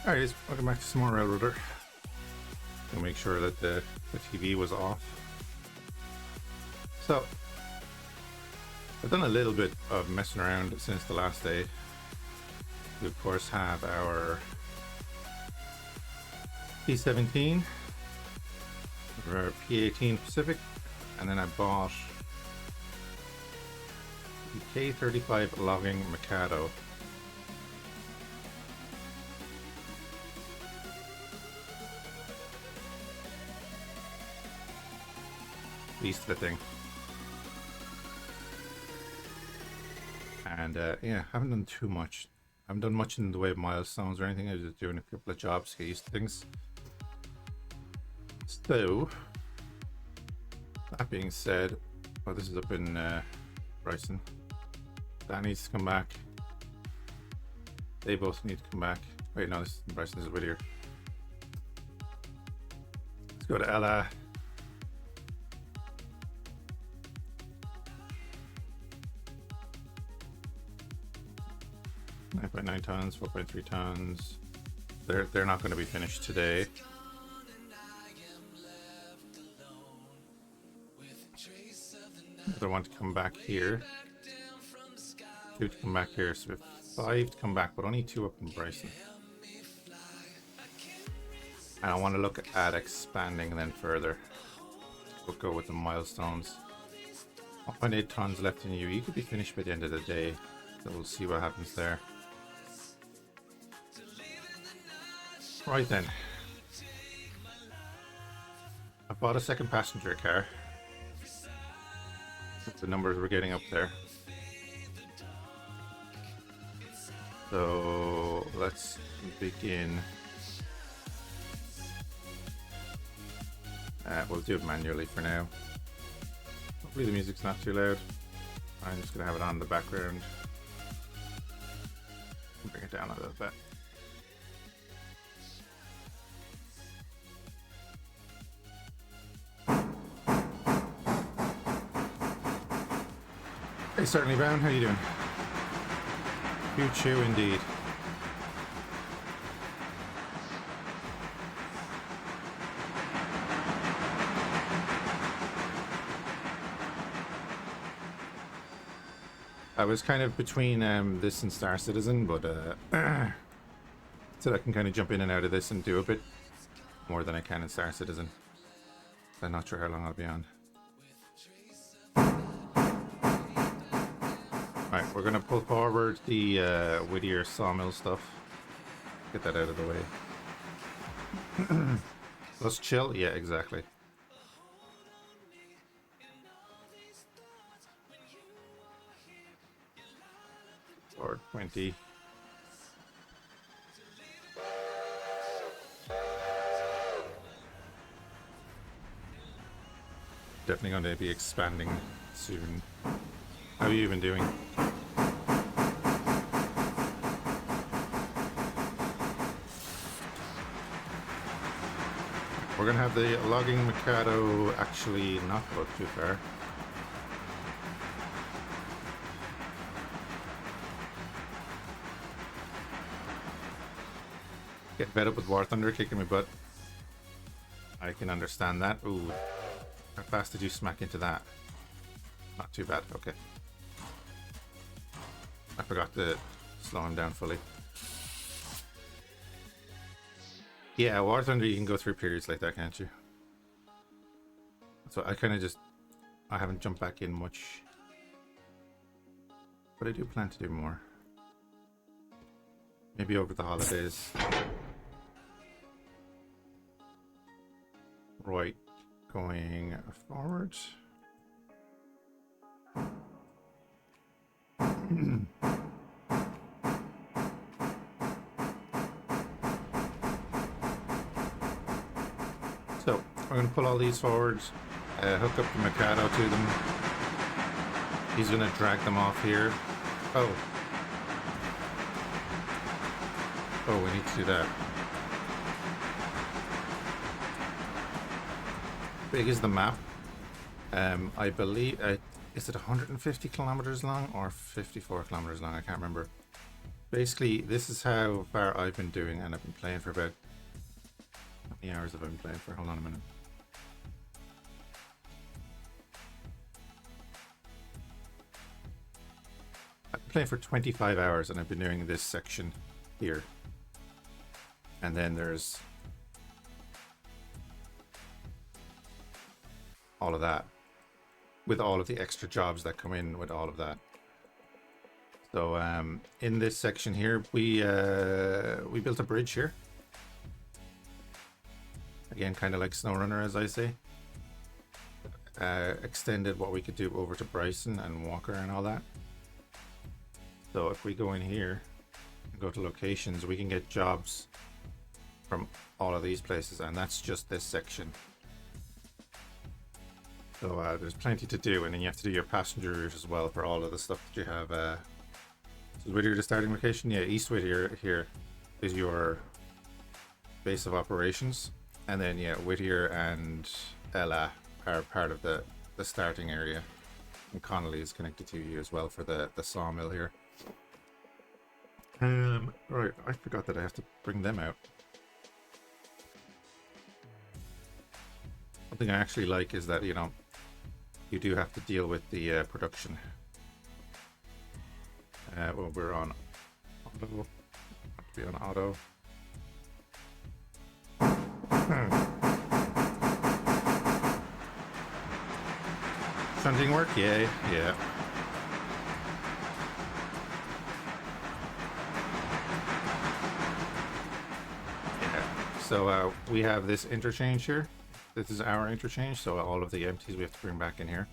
Alright, welcome back to some more Railroader. I'll make sure that the TV was off. So, I've done a little bit of messing around since the last day. We of course have our P17, our P18 Pacific, and then I bought the K35 Logging Mikado. Beast of the thing. And yeah, haven't done too much. Haven't done much in the way of milestones or anything. I was just doing a couple of jobs to get used to things. So, that being said, well, this is up in Bryson. That needs to come back. They both need to come back. Wait, no, this is Bryson, this is Whittier. Let's go to Ella. 9.9 tons, 4.3 tons. They're not going to be finished today. Another one to come back here. 2 to come back here, so we have 5 to come back, but only 2 up in Bryson. And I want to look at expanding then further. We'll go with the milestones. 1.8 tons left in you. You could be finished by the end of the day, so we'll see what happens there. Right then, I bought a second passenger car. The numbers we're getting up there. So let's begin. We'll do it manually for now. Hopefully the music's not too loud. I'm just gonna have it on in the background. Bring it down a little bit. Hey, certainly Brown, how you doing? You chew indeed. I was kind of between this and Star Citizen, but so I can kind of jump in and out of this and do a bit more than I can in Star Citizen. I'm not sure how long I'll be on. Right, we're gonna pull forward the Whittier sawmill stuff. Get that out of the way. Let's chill. Yeah, exactly. Or 20. Definitely going to be expanding soon. How are you even doing? We're gonna have the logging Mikado actually not go too far. Get fed up with War Thunder kicking my butt. I can understand that. Ooh, how fast did you smack into that? Not too bad, okay. I forgot to slow him down fully. Yeah, War Thunder, you can go through periods like that, can't you? So I kind of just... I haven't jumped back in much. But I do plan to do more. Maybe over the holidays. Right, going forward. So, we're going to pull all these forward, hook up the Mikado to them. He's going to drag them off here. Oh, we need to do that. Big is the map. I believe, is it 150 kilometers long or 54 kilometers long? I can't remember. basically, this is how far I've been doing, and I've been playing for about... How many hours have I been playing for? Hold on a minute. I've been playing for 25 hours, and I've been doing this section here. And then there's all of that, with all of the extra jobs that come in with all of that. So in this section here, we built a bridge here. Again, kind of like SnowRunner, as I say. Extended what we could do over to Bryson and Walker and all that. So if we go in here and go to locations, we can get jobs from all of these places, and that's just this section. So there's plenty to do, and then you have to do your passenger route as well for all of the stuff that you have. So is Whittier the starting location? Yeah, East Whittier here is your base of operations, and then yeah, Whittier and Ella are part of the starting area, and Connolly is connected to you as well for the sawmill here. Right, I forgot that I have to bring them out. One thing I actually like is that, you know, you do have to deal with the production. Well, we're on auto. Have to be on auto. Shunting work? Yeah, yeah. So we have this interchange here. This is our interchange, so all of the empties we have to bring back in here,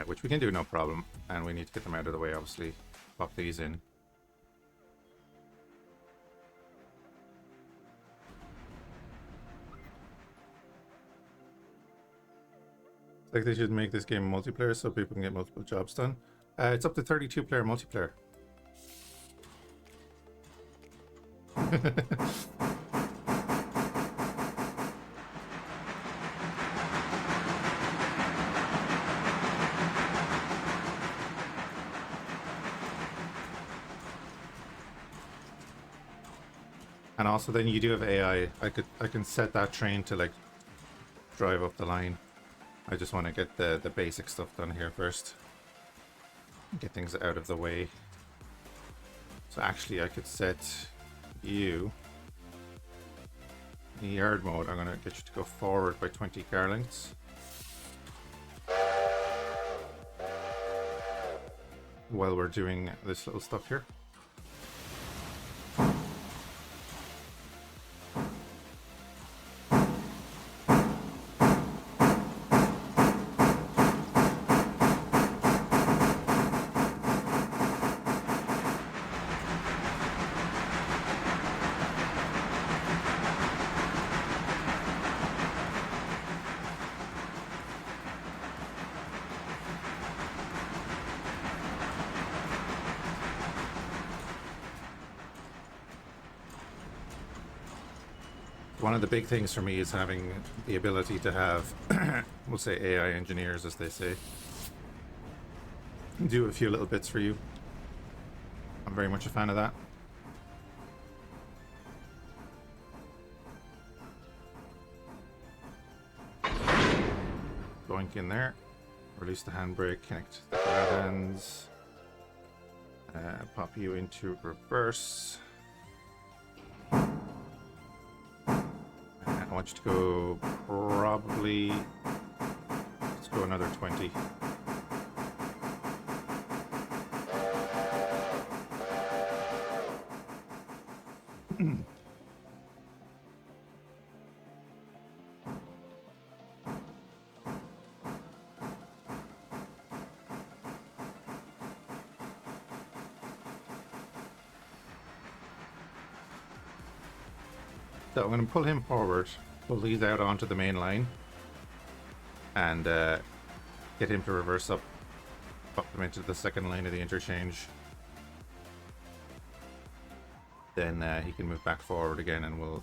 which we can do no problem, and we need to get them out of the way, obviously. Pop these in. It's like they should make this game multiplayer so people can get multiple jobs done. It's up to 32 player multiplayer. And also then you do have AI. I can set that train to like drive up the line. I just want to get the basic stuff done here first. Get things out of the way. So actually I could set you in yard mode. I'm gonna get you to go forward by 20 car lengths. While we're doing this little stuff here. One of the big things for me is having the ability to have, we'll say AI engineers, as they say, do a few little bits for you. I'm very much a fan of that. Boink in there. Release the handbrake, connect the hands. Pop you into reverse. I want you to go probably, let's go another 20. So I'm going to pull him forward, pull these out onto the main line, and get him to reverse up them into the second line of the interchange. Then he can move back forward again, and we'll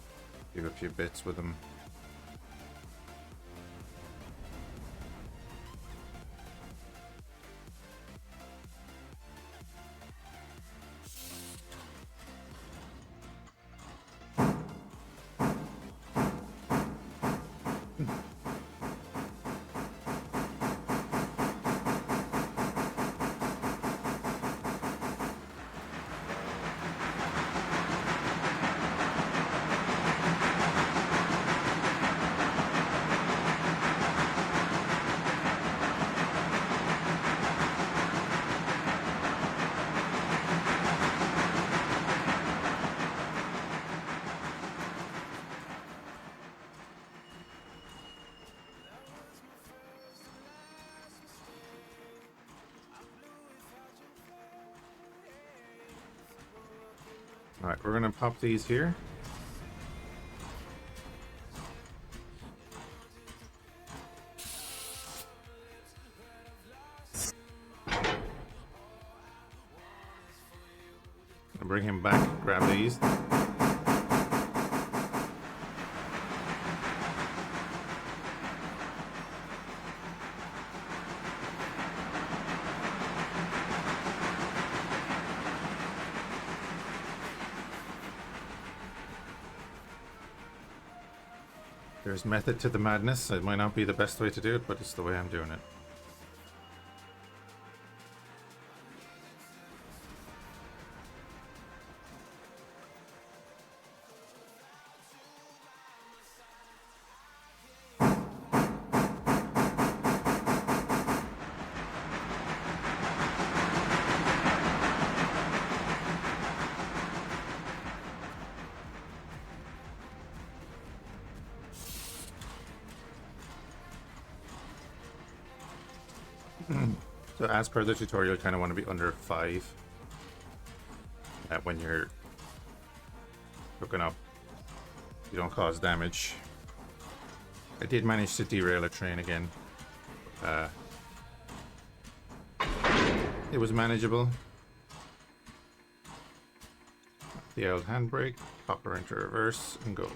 do a few bits with him. All right, we're gonna pop these here. Bring him back, grab these. There's method to the madness. It might not be the best way to do it, but it's the way I'm doing it. So as per the tutorial, you kind of want to be under 5 when you're hooking up. You don't cause damage. I did manage to derail a train again. It was manageable. The old handbrake, pop her into reverse and go.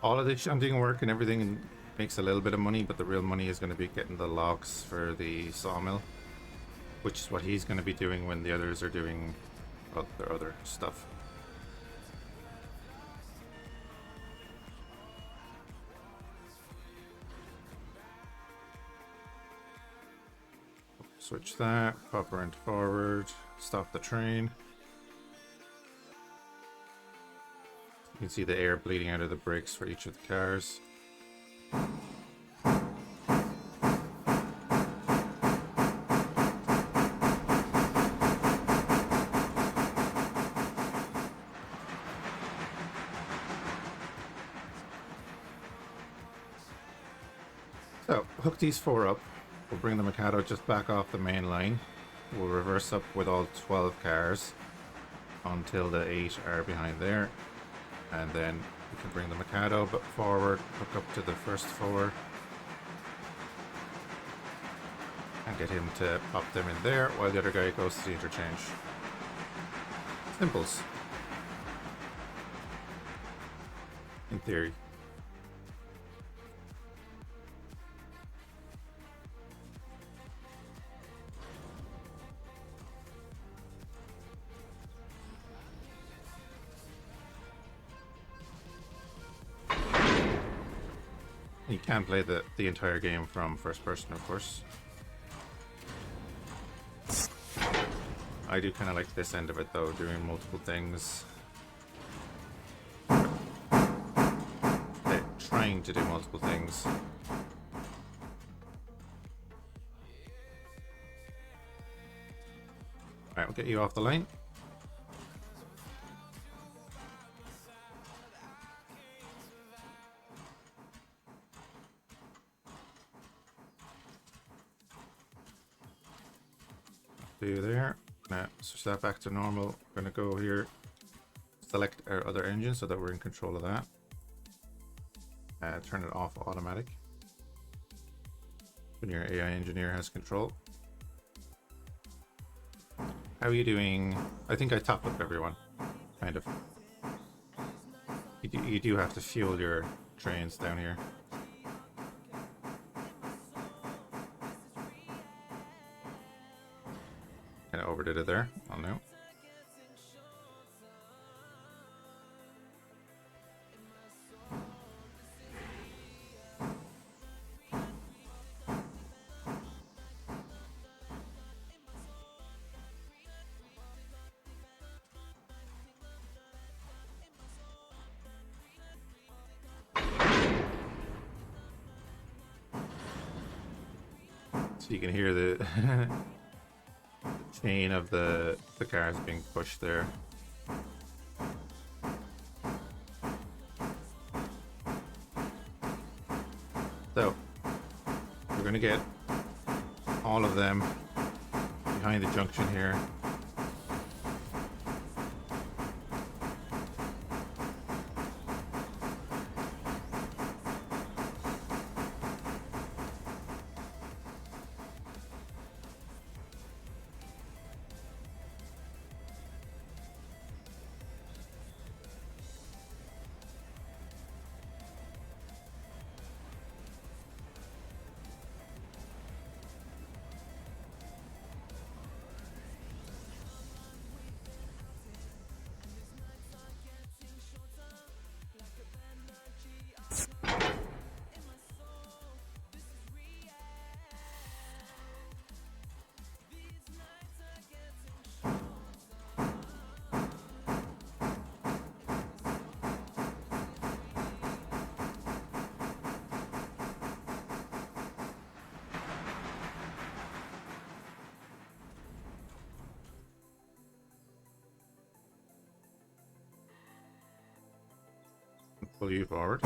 All of the shunting work and everything makes a little bit of money, but the real money is going to be getting the logs for the sawmill, which is what he's going to be doing when the others are doing their other stuff. Switch that, pop her into forward, stop the train. You can see the air bleeding out of the brakes for each of the cars. So, hook these 4 up. We'll bring the Mikado just back off the main line. We'll reverse up with all 12 cars until the 8 are behind there. And then we can bring the Mikado but forward, hook up to the first 4. And get him to pop them in there while the other guy goes to the interchange. Simples. In theory. You can play the entire game from first person, of course. I do kind of like this end of it though, doing multiple things. Trying to do multiple things. Alright, we'll get you off the line. Do there. Now switch that back to normal. We're gonna go here, select our other engine so that we're in control of that. Turn it off automatic when your AI engineer has control. How are you doing? I think I topped up everyone, kind of. You do have to fuel your trains down here. Kind of overdid it there. Oh no. So you can hear the, the chain of the cars being pushed there. So we're going to get all of them behind the junction here. Pull you forward.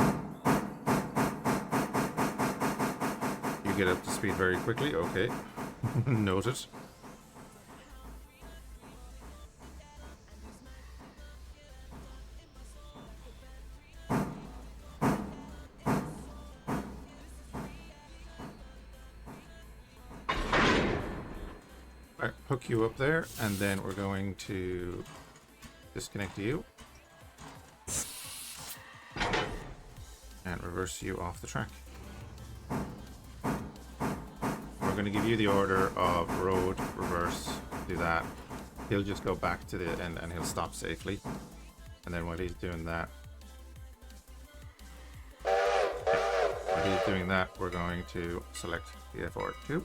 You get up to speed very quickly. Okay. Noted. Alright, hook you up there, and then we're going to disconnect you. And reverse you off the track. We're going to give you the order of road, reverse, do that. He'll just go back to the end and he'll stop safely. And then while he's doing that, we're going to select the F42.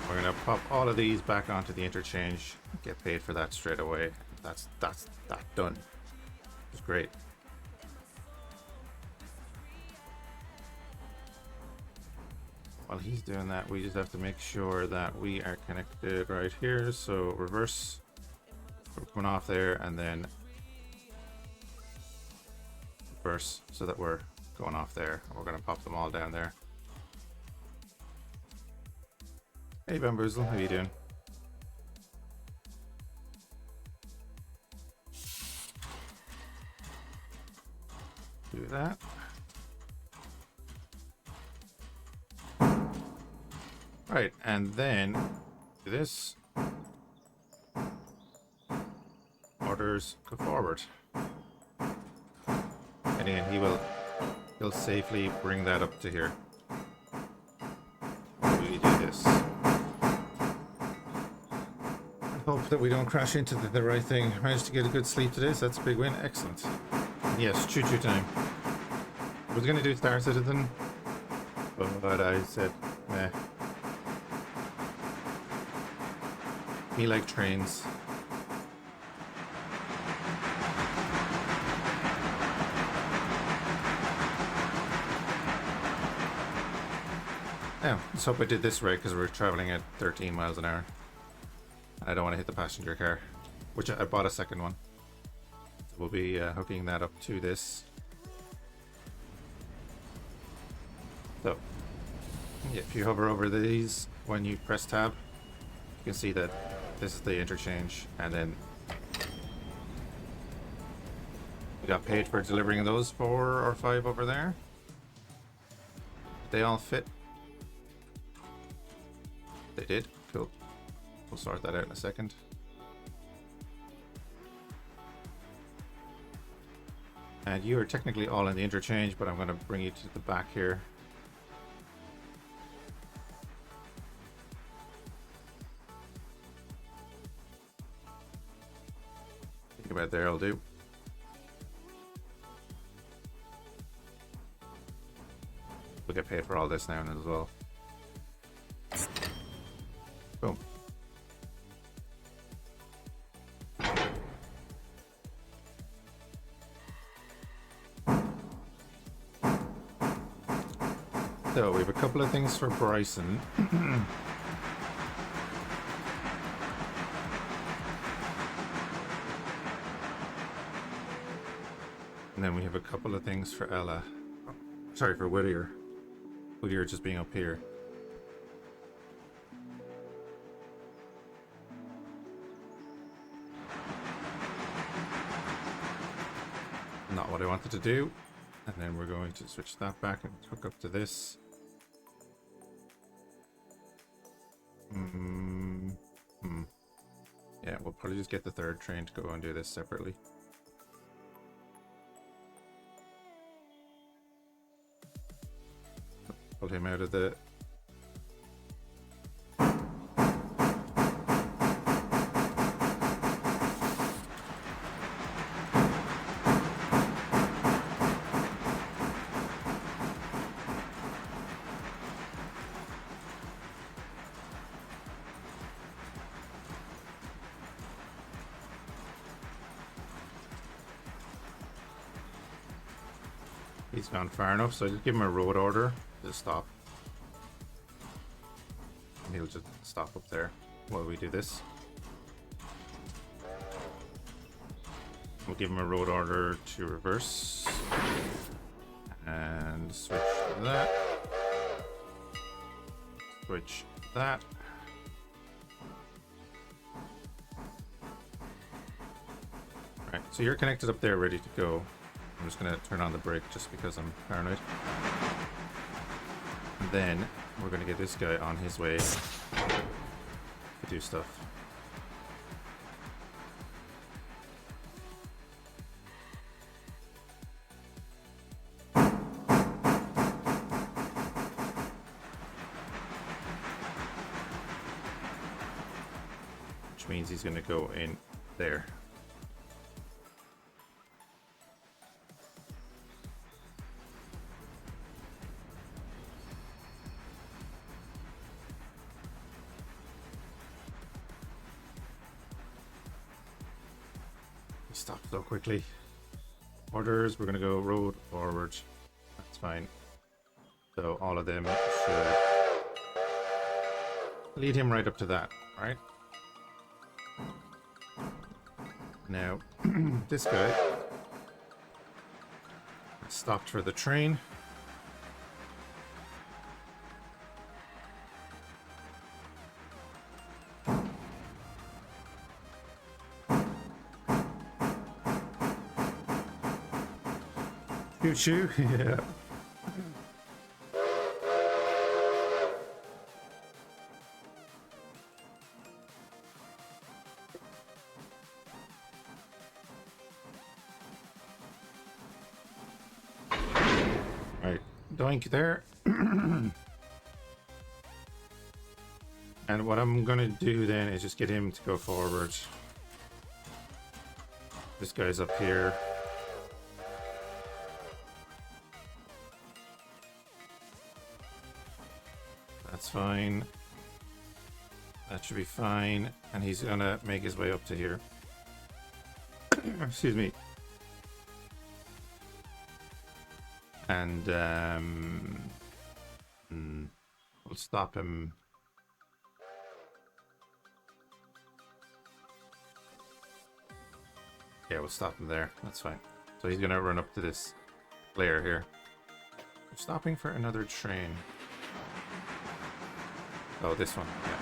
We're going to pop all of these back onto the interchange, get paid for that straight away. That's that done. It's great. While he's doing that, we just have to make sure that we are connected right here. So reverse, we're coming off there, and then reverse so that we're going off there. We're going to pop them all down there. Hey Bamboozle, how you doing? Do that. Right, and then do this. Orders go forward. And again, he'll safely bring that up to here. We do this. Hope that we don't crash into the right thing. Managed to get a good sleep today, so that's a big win. Excellent. Yes, choo-choo time. I was going to do Star Citizen, but I said, meh. Me like trains. Now, let's hope I did this right, because we're traveling at 13 miles an hour. I don't want to hit the passenger car, which I bought a second one. So we'll be hooking that up to this. So, if you hover over these, when you press tab, you can see that this is the interchange, and then we got paid for delivering those 4 or 5 over there. They all fit. They did. Cool. We'll sort that out in a second. And you are technically all in the interchange, but I'm going to bring you to the back here. Think about there, I'll do. We'll get paid for all this now as well. Boom. So we have a couple of things for Bryson. And then we have a couple of things for Ella. Oh, sorry, for Whittier. Whittier just being up here. Not what I wanted to do. And then we're going to switch that back and hook up to this. Yeah, we'll probably just get the third train to go and do this separately. Pull him out of the... He's gone far enough, so I just give him a road order to stop. And he'll just stop up there while we do this. We'll give him a road order to reverse. And switch that. Switch that. Right, so you're connected up there, ready to go. I'm just going to turn on the brake just because I'm paranoid. And then we're going to get this guy on his way to do stuff. Which means he's going to go in there. Stop so quickly. Orders, we're gonna go road forward. That's fine. So all of them should lead him right up to that, right? Now, this guy stopped for the train. Choo-choo, yeah. Right, doink there. And what I'm gonna do then is just get him to go forward. This guy's up here. That's fine. That should be fine. And he's gonna make his way up to here. Excuse me. And we'll stop him. Yeah, we'll stop him there. That's fine. So he's gonna run up to this layer here. We're stopping for another train. Oh, this one, yeah.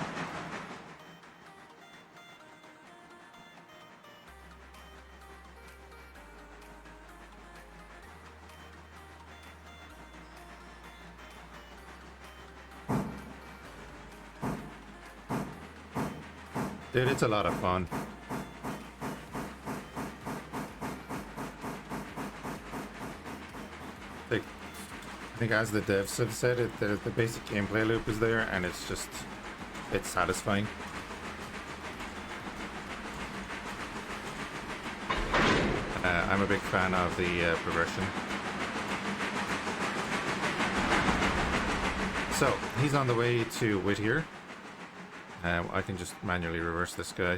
Dude, it's a lot of fun. Like, I think as the devs have said it, the basic gameplay loop is there, and it's just, it's satisfying. I'm a big fan of the progression. So he's on the way to Whittier. I can just manually reverse this guy.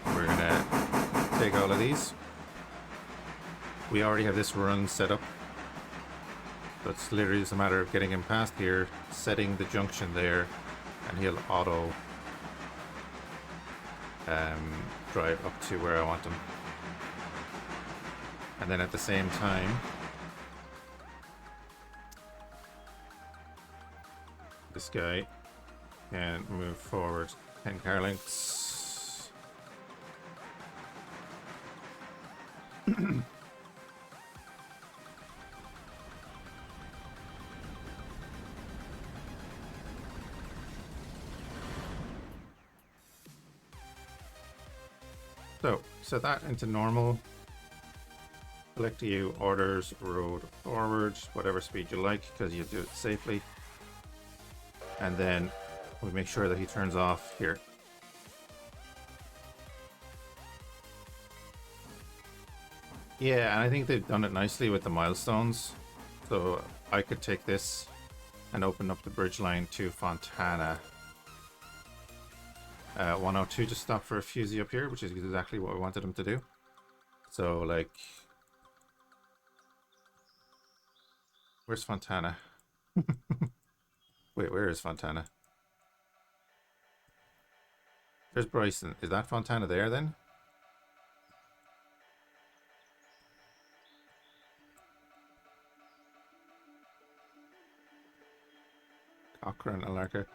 We're gonna take all of these. We already have this run set up. So it's literally just a matter of getting him past here, setting the junction there, and he'll auto drive up to where I want him. And then at the same time, this guy can move forward 10 car lengths. So, set that into normal. Select you, orders, road forward, whatever speed you like, because you do it safely. And then we make sure that he turns off here. Yeah, and I think they've done it nicely with the milestones. So I could take this and open up the bridge line to Fontana. 102 just stop for a fusee up here, which is exactly what we wanted him to do. So, like, where's Fontana? Wait, where is Fontana? There's Bryson. Is that Fontana there then? Cochrane, Alarka.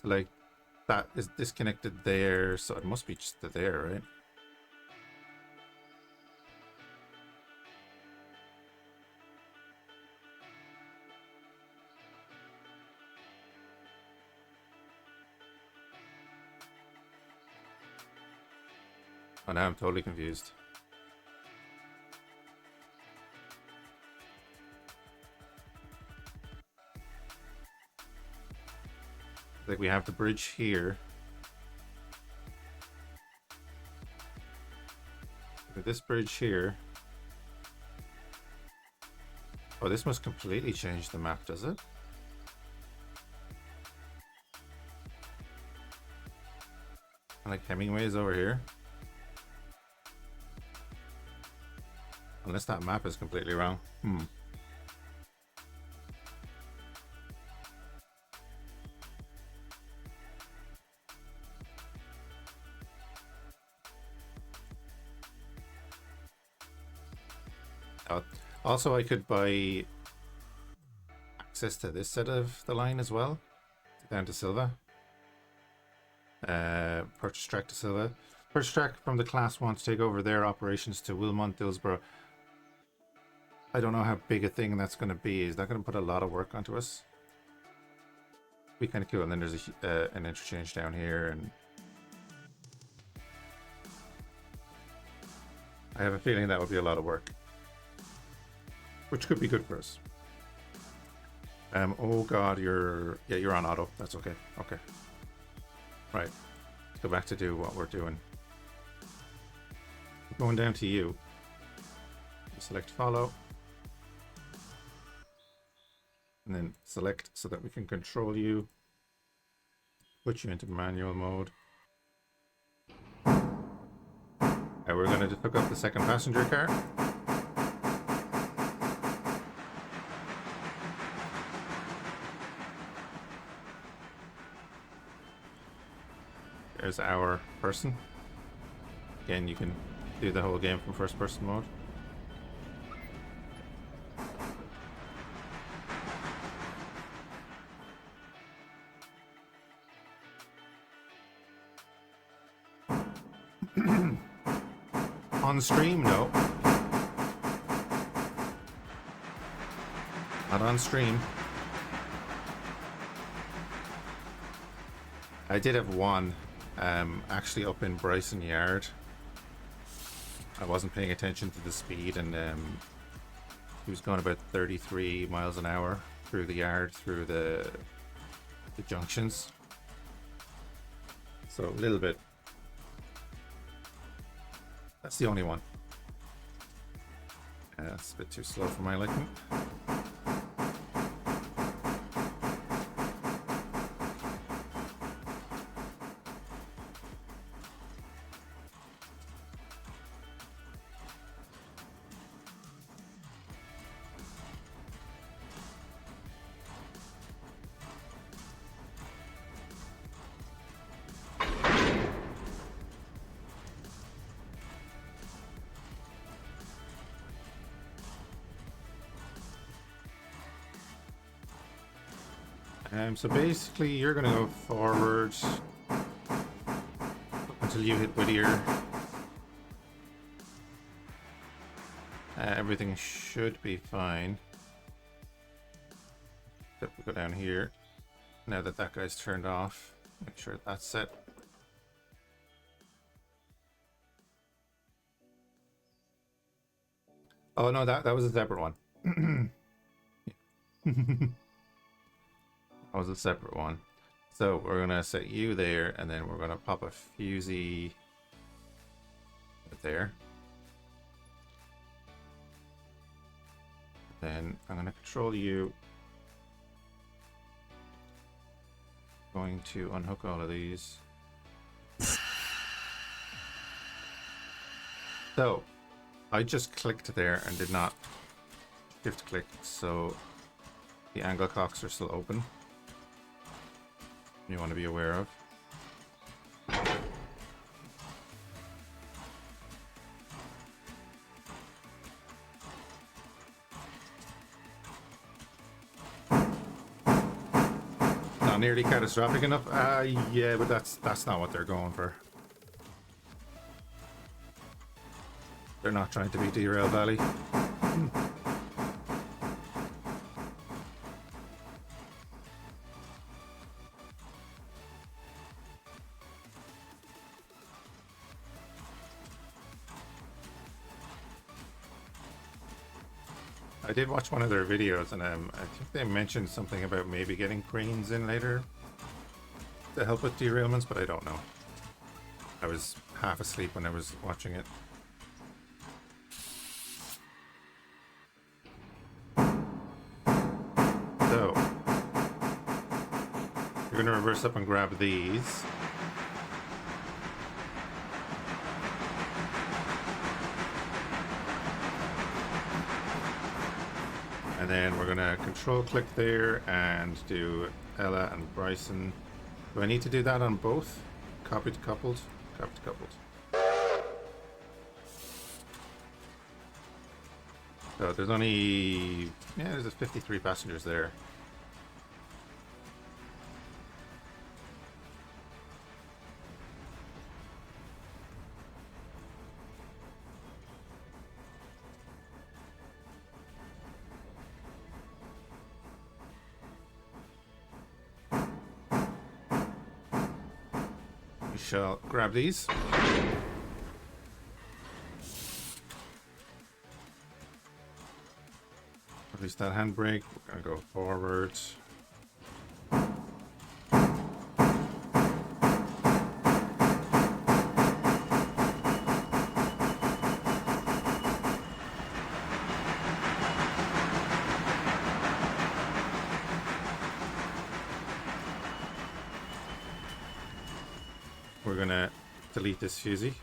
So, like, that is disconnected there, so it must be just there, right? Oh, now I'm totally confused. Like, we have the bridge here. With this bridge here. Oh, this must completely change the map, does it? Like Hemingway's over here. Unless that map is completely wrong. Also, I could buy access to this set of the line as well, down to Silva. Purchase track to Silva. Purchase track from the class 1 to take over their operations to Wilmont, Dillsborough. I don't know how big a thing that's going to be. Is that going to put a lot of work onto us? Be kind of cool. And then there's an interchange down here, and I have a feeling that would be a lot of work, which could be good for us. Oh god, you're on auto. That's okay. Okay. Right. Let's go back to do what we're doing. Going down to you. Select follow. And then select so that we can control you. Put you into manual mode. And we're going to just hook up the second passenger car. There's our person. Again, you can do the whole game from first person mode. On stream, no. Not on stream. I did have one. Actually up in Bryson Yard. I wasn't paying attention to the speed, and he was going about 33 miles an hour through the yard, through the junctions. So a little bit. That's the only one. That's a bit too slow for my liking. So basically you're going to go forward until you hit Whittier. Everything should be fine. Except we go down here. Now that that guy's turned off, make sure that's set. Oh no, that was a separate one. That was a separate one. So we're gonna set you there, and then we're gonna pop a fusee right there. Then I'm gonna control you. Going to unhook all of these. So I just clicked there and did not shift click, so the angle cocks are still open. You want to be aware of. Not nearly catastrophic enough. Yeah, but that's not what they're going for. They're not trying to be Derail Valley. I did watch one of their videos, and I think they mentioned something about maybe getting cranes in later to help with derailments, but I don't know. I was half asleep when I was watching it. So, you're going to reverse up and grab these. And then we're going to control click there and do Ella and Bryson. Do I need to do that on both? Copy to coupled? Copy to coupled. So there's only... yeah, there's 53 passengers there. Shall grab these. Release that handbrake. We're gonna go forward. We're gonna delete this fusee.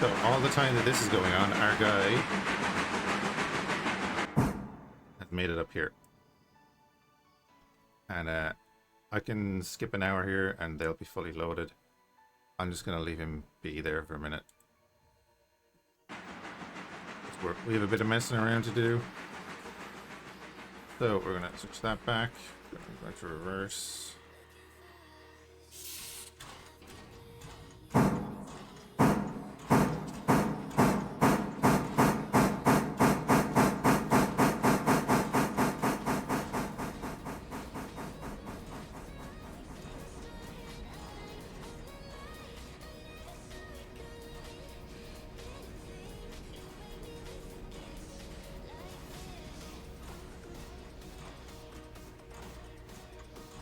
So all the time that this is going on, our guy has made it up here. And I can skip an hour here and they'll be fully loaded. I'm just going to leave him be there for a minute. We have a bit of messing around to do. So we're going to switch that back. Going to reverse.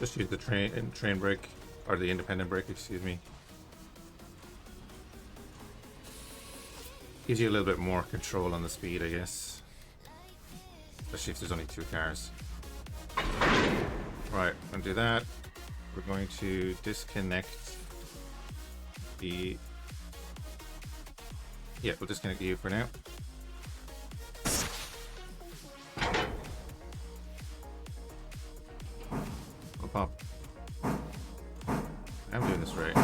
Just use the train brake, or the independent brake, excuse me. Gives you a little bit more control on the speed, I guess. Especially if there's only 2 cars. Right, I'm gonna do that. We're going to disconnect the... Yeah, we'll disconnect you for now. We'll pop. I'm doing this right.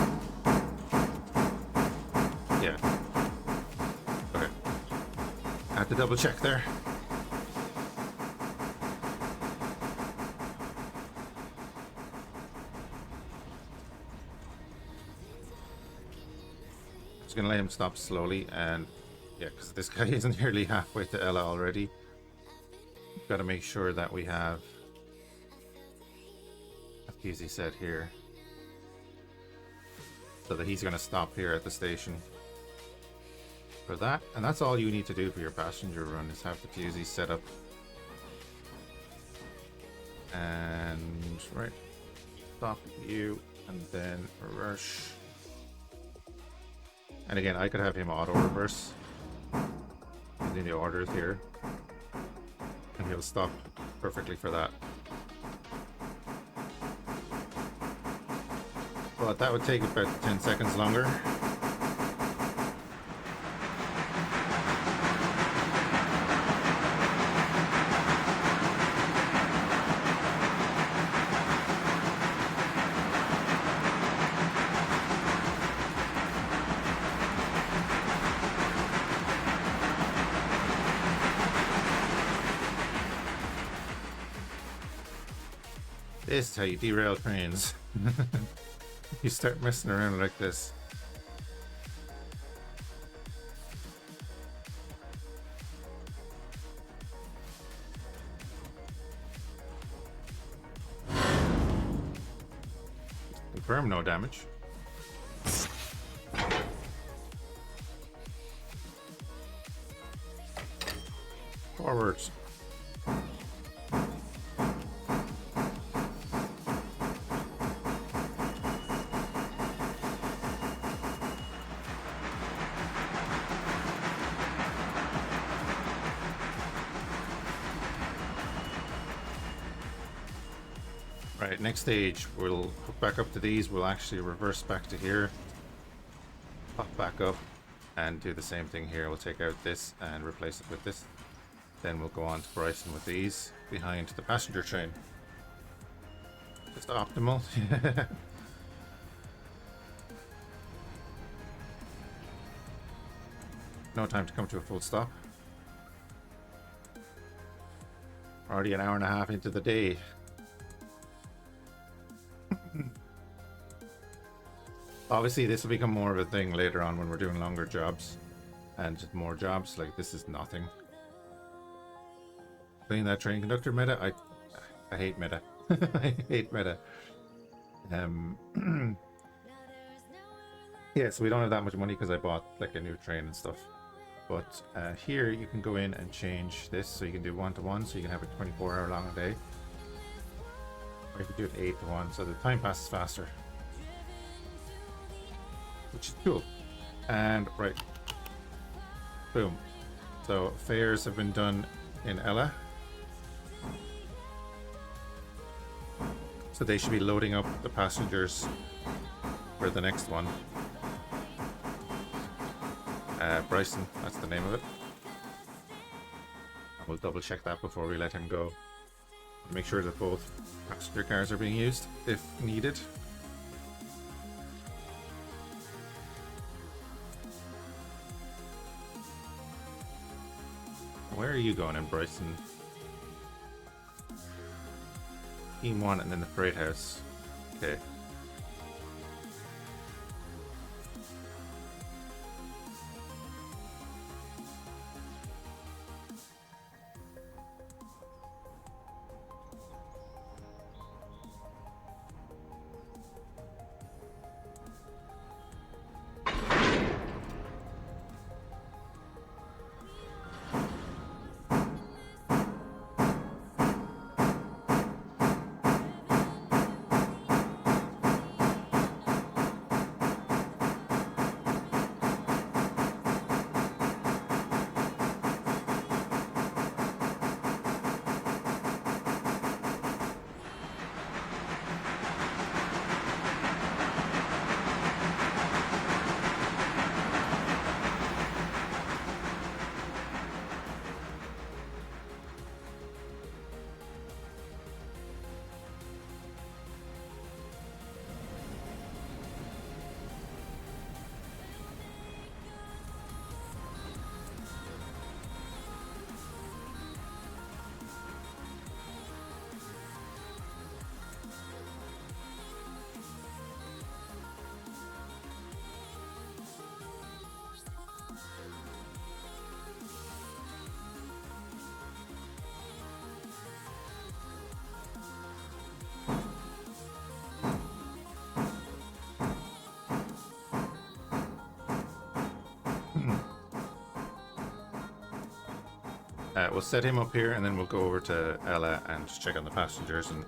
Yeah. Okay. I have to double check there. Gonna let him stop slowly, and yeah, because this guy isn't nearly halfway to Ella already. Got to make sure that we have a fusee set here so that he's gonna stop here at the station for that, and that's all you need to do for your passenger run, is have the fusee set up. And right, stop you, and then reverse. And again, I could have him auto reverse using the orders here, and he'll stop perfectly for that. But that would take about 10 seconds longer. This is how you derail trains. You start messing around like this. Confirm no damage. Forwards. Right, next stage, we'll hook back up to these, we'll actually reverse back to here, pop back up, and do the same thing here. We'll take out this and replace it with this. Then we'll go on to Bryson with these behind the passenger train. Just optimal. No time to come to a full stop. Already an hour and a half into the day. Obviously this will become more of a thing later on when we're doing longer jobs and just more jobs. Like, this is nothing. Playing that train conductor meta, I hate meta. I hate meta. Yeah, so we don't have that much money because I bought like a new train and stuff. But here you can go in and change this, so you can do 1-to-1, so you can have a 24-hour long day. Or you can do it 8-to-1, so the time passes faster. Which is cool. And right, boom. So fares have been done in Ella. So they should be loading up the passengers for the next one. Bryson, that's the name of it. And we'll double check that before we let him go. Make sure that both passenger cars are being used if needed. Where are you going in, Bryson? Team 1 and then the freight house. Okay. We'll set him up here and then we'll go over to Ella and just check on the passengers and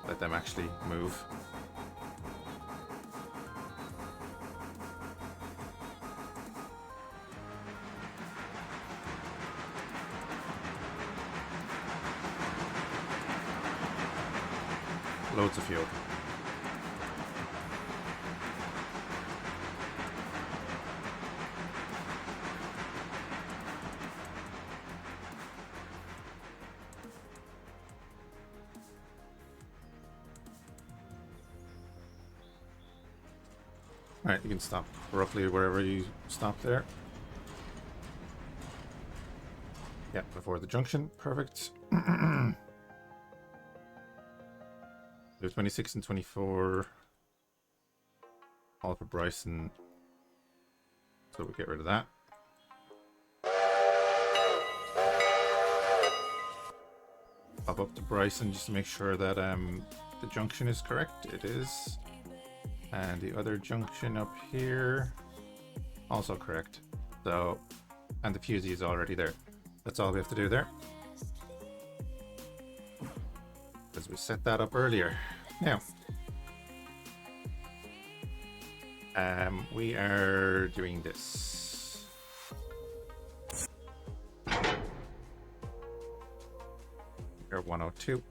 let them actually move. Loads of fuel. Alright, you can stop roughly wherever you stop there. Yeah, before the junction. Perfect. There's 26 and 24. All for Bryson. So we'll get rid of that. Pop up to Bryson just to make sure that the junction is correct. It is. And the other junction up here, also correct. So, and the fusee is already there. That's all we have to do there. Because we set that up earlier. Now, we are doing this. We're 102.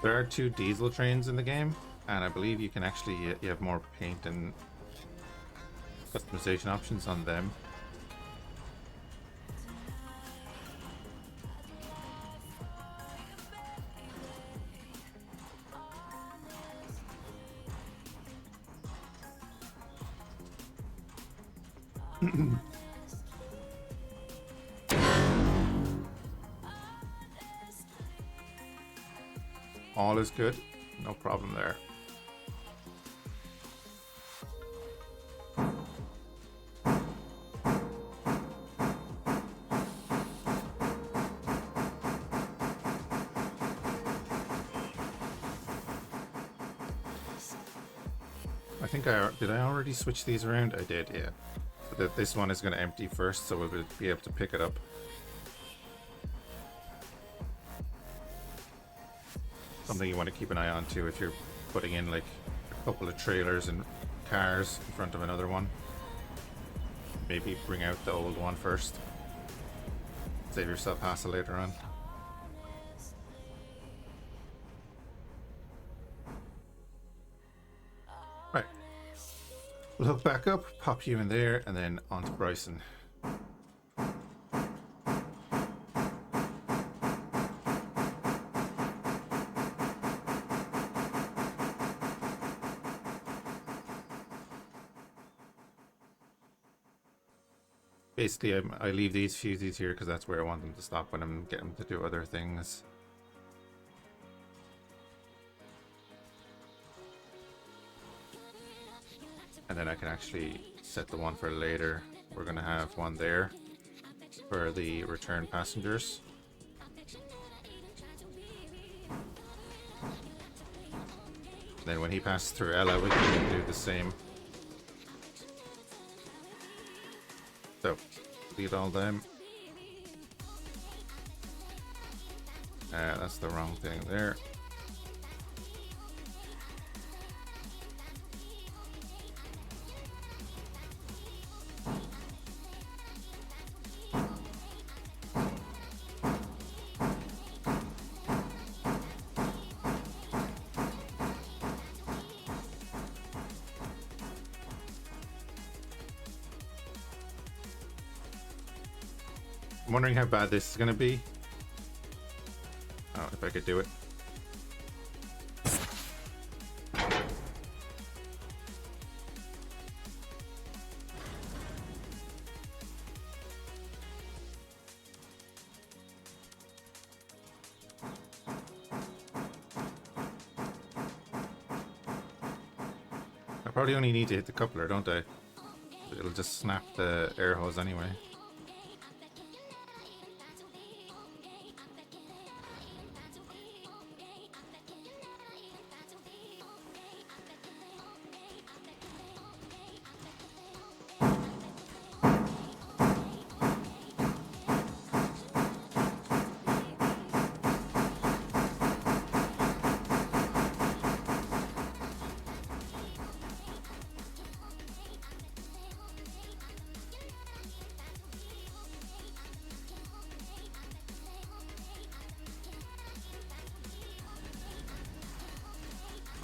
There are 2 diesel trains in the game, and I believe you can actually you have more paint and customization options on them. All is good, no problem there. I think did I already switch these around? I did, yeah. So that this one is going to empty first, so we'll be able to pick it up. Something you want to keep an eye on too if you're putting in like a couple of trailers and cars in front of another one. Maybe bring out the old one first. Save yourself hassle later on. Right. We'll hook back up, pop you in there, and then onto Bryson. Basically, I leave these fusees here because that's where I want them to stop when I'm getting them to do other things. And then I can actually set the one for later. We're going to have one there for the return passengers. Then when he passes through Ella, we can do the same. So, delete all them. That's the wrong thing there. I'm wondering how bad this is going to be. Oh, if I could do it. I probably only need to hit the coupler, don't I? It'll just snap the air hose anyway.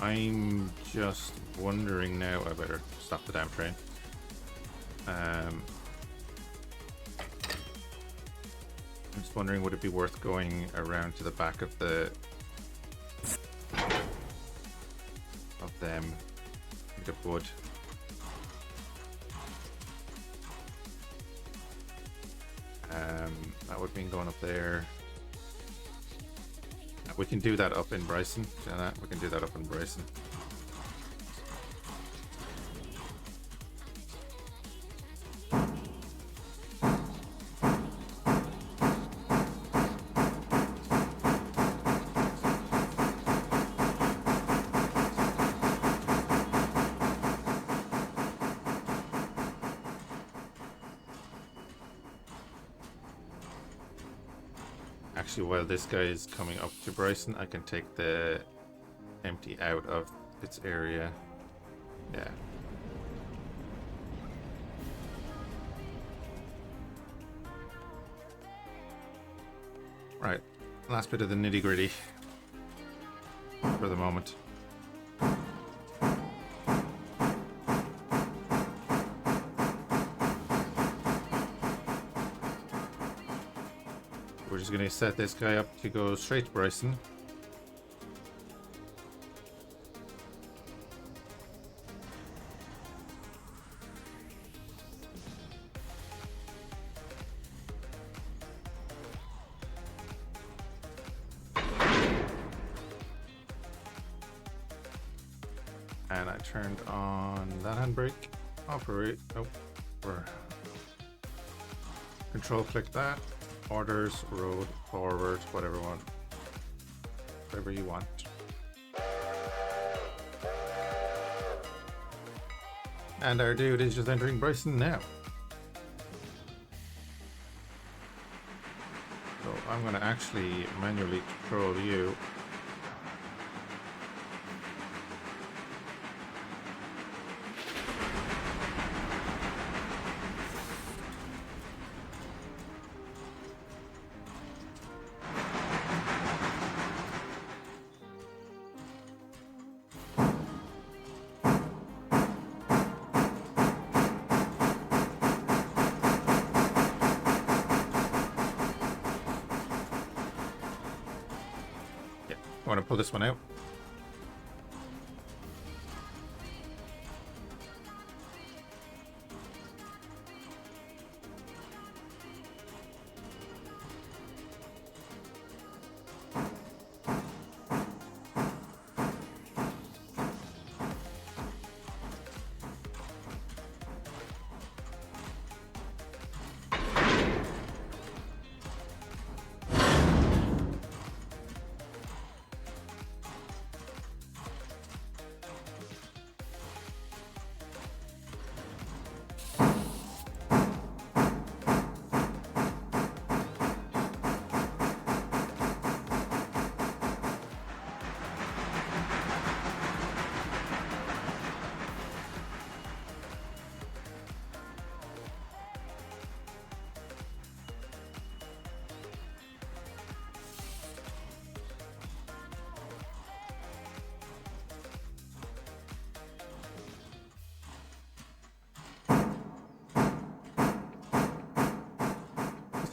I'm just wondering now. I better stop the damn train. I'm just wondering, would it be worth going around to the back of them? I think it would. That would mean going up there. We can do that up in Bryson. We can do that up in Bryson. Actually, while this guy is coming up to Bryson, I can take the empty out of its area. Yeah. Right. Last bit of the nitty-gritty for the moment. We're just going to set this guy up to go straight to Bryson. And I turned on that handbrake. Operate. Oh, we're control click that. Orders, road, forward, whatever you want. And our dude is just entering Bryson now. So I'm going to actually manually control you. I want to pull this one out.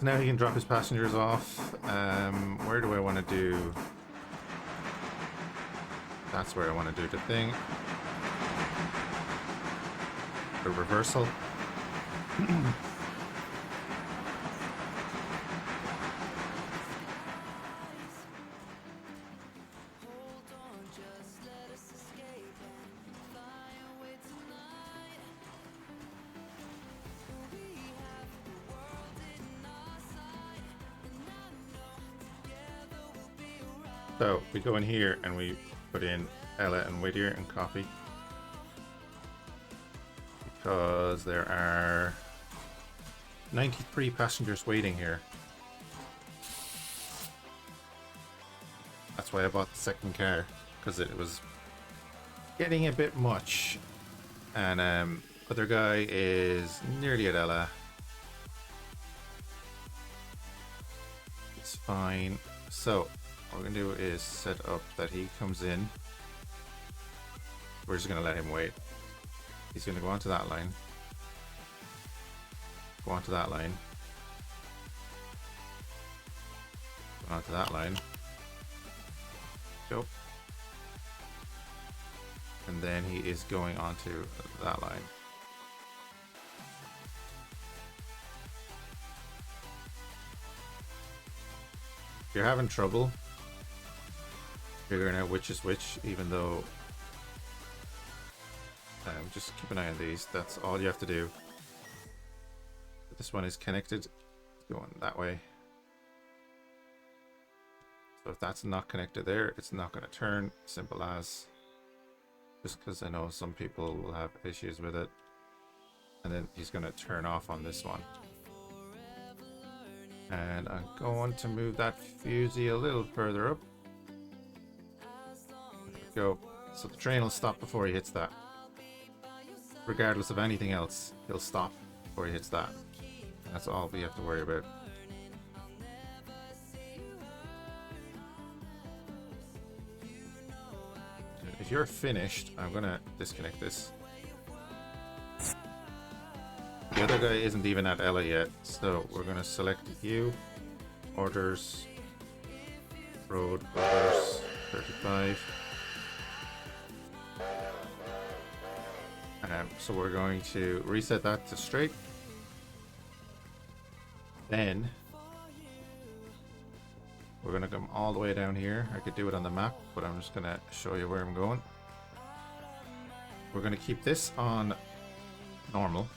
now he can drop his passengers off. Where do I want to do? That's where I want to do the thing. The reversal. So we go in here and we put in Ella and Whittier and copy, because there are 93 passengers waiting here. That's why I bought the second car, because it was getting a bit much. And other guy is nearly at Ella. It's fine. So what we're gonna do is set up that he comes in. We're just gonna let him wait. He's gonna go onto that line. Go onto that line. Go onto that line. Go. And then he is going onto that line. If you're having trouble figuring out which is which, even though just keep an eye on these. That's all you have to do. This one is connected, going that way. So if that's not connected there, it's not going to turn. Simple as. Just because I know some people will have issues with it. And then he's going to turn off on this one. And I'm going to move that fusee a little further up. There we go. So the train will stop before he hits that. Regardless of anything else, he'll stop before he hits that. And that's all we have to worry about. If you're finished, I'm gonna disconnect this. The other guy isn't even at Ella yet, so we're gonna select you, orders, road, orders, 35. So we're going to reset that to straight. Then we're going to come all the way down here. I could do it on the map, but I'm just going to show you where I'm going. We're going to keep this on normal.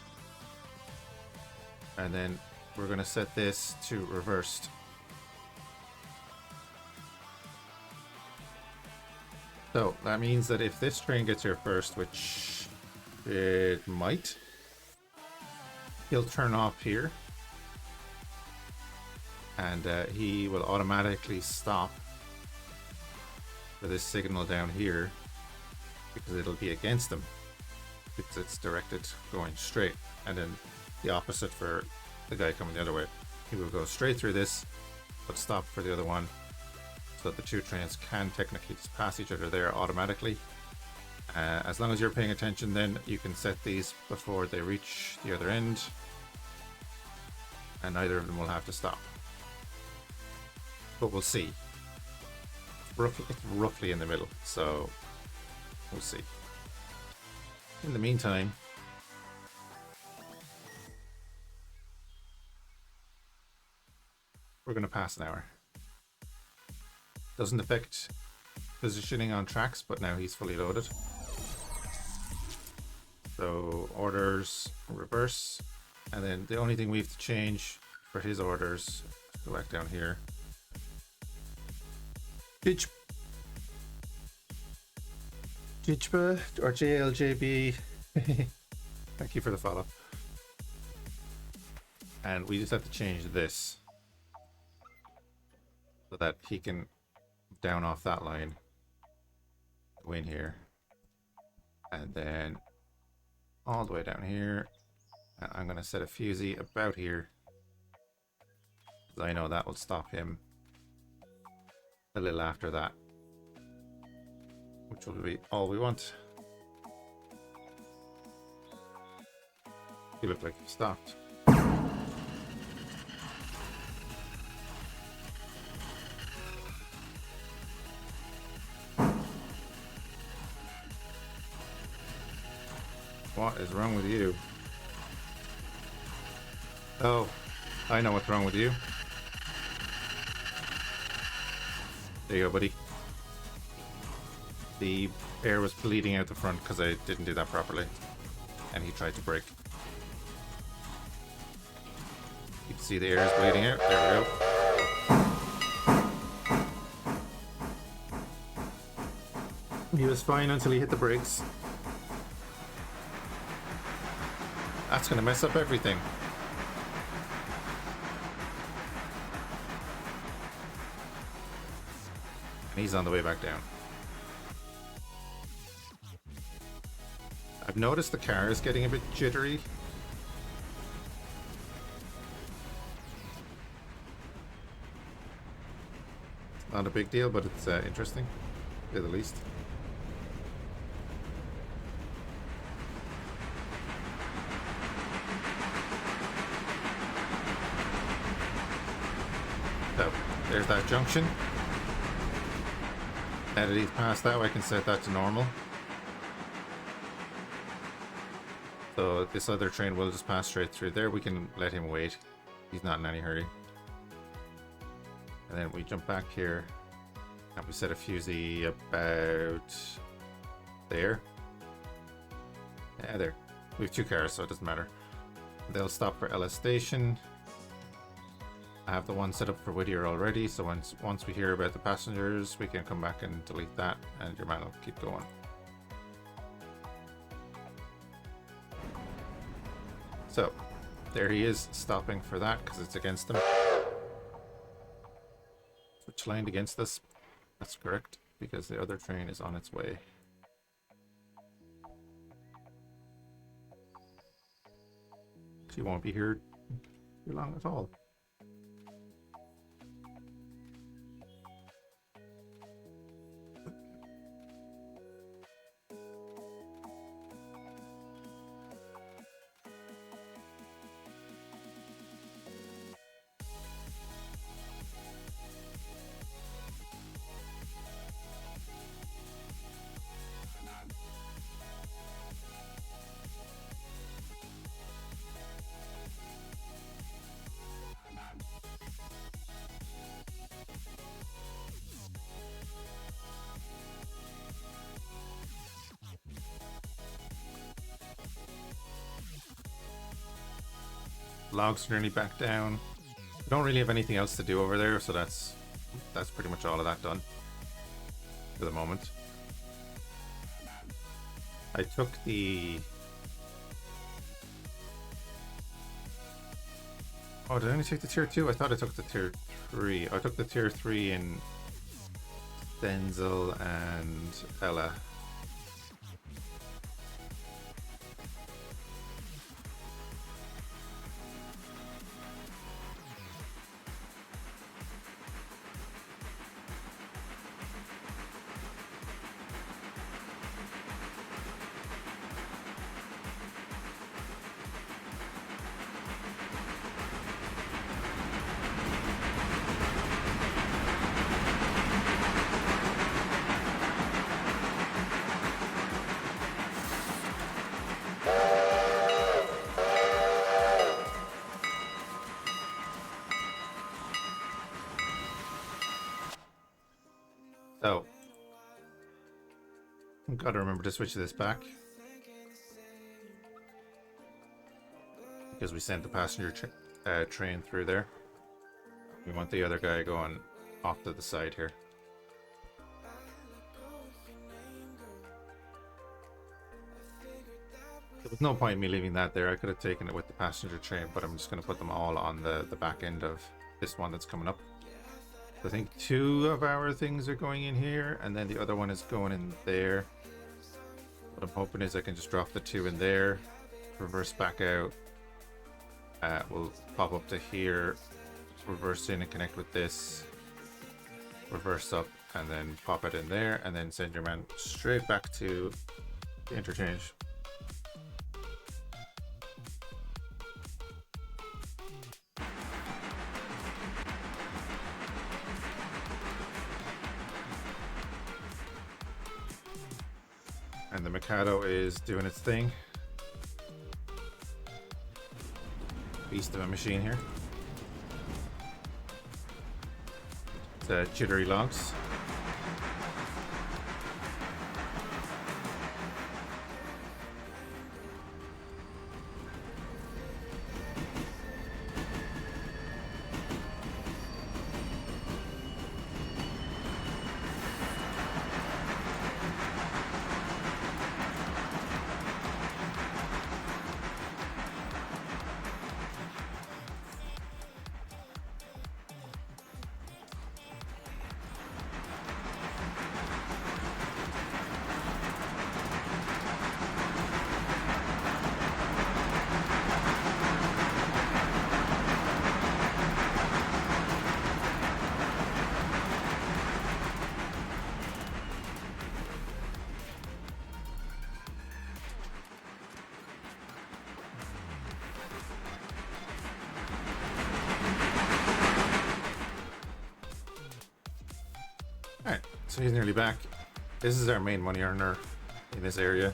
And then we're going to set this to reversed. So that means that if this train gets here first, which it might, he'll turn off here. And he will automatically stop for this signal down here, because it'll be against him, because it's directed going straight. And then the opposite for the guy coming the other way. He will go straight through this, but stop for the other one, so that the two trains can technically just pass each other there automatically. As long as you're paying attention, then you can set these before they reach the other end, and neither of them will have to stop. But we'll see. It's roughly in the middle, so we'll see. In the meantime, we're going to pass an hour. Doesn't affect positioning on tracks, but now he's fully loaded. So orders, reverse, and then the only thing we have to change for his orders, go back down here. Jijba or JLJB. Thank you for the follow. And we just have to change this so that he can down off that line, go in here, and then all the way down here. And I'm going to set a fusee about here, because I know that will stop him a little after that, which will be all we want. You look like you stopped. is wrong with you? Oh, I know what's wrong with you. There you go, buddy. The air was bleeding out the front because I didn't do that properly. And he tried to break. You can see the air is bleeding out. There we go. He was fine until he hit the brakes. That's going to mess up everything. And he's on the way back down. I've noticed the car is getting a bit jittery. Not a big deal, but it's interesting, to say the least. So, there's that junction. Now that he's passed that, I can set that to normal. So this other train will just pass straight through there. We can let him wait. He's not in any hurry. And then we jump back here. And we set a fusee about there. Yeah, there. We have two cars, so it doesn't matter. They'll stop for LS Station. I have the one set up for Whittier already, so once we hear about the passengers, we can come back and delete that, and your man will keep going. So, there he is, stopping for that, because it's against him. Switch lane against us. That's correct, because the other train is on its way. She won't be here too long at all. Logs are nearly back down. We don't really have anything else to do over there, so that's pretty much all of that done for the moment. I took the... Oh, did I only take the tier 2? I thought I took the tier 3. I took the tier 3 in Denzel and Ella. So, I've got to remember to switch this back. Because we sent the passenger train through there. We want the other guy going off to the side here. There was no point in me leaving that there. I could have taken it with the passenger train, but I'm just going to put them all on the back end of this one that's coming up. I think 2 of our things are going in here, and then the other one is going in there. What I'm hoping is I can just drop the 2 in there, reverse back out. We'll pop up to here, reverse in and connect with this, reverse up, and then pop it in there, and then send your man straight back to the interchange. And the Mikado is doing its thing. Beast of a machine here. It's jittery logs. Alright, so he's nearly back. This is our main money earner in this area.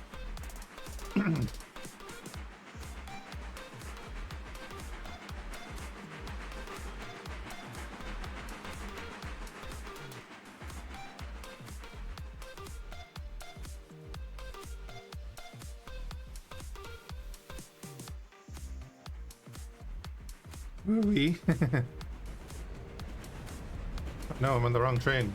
Woo-wee. No, I'm on the wrong train.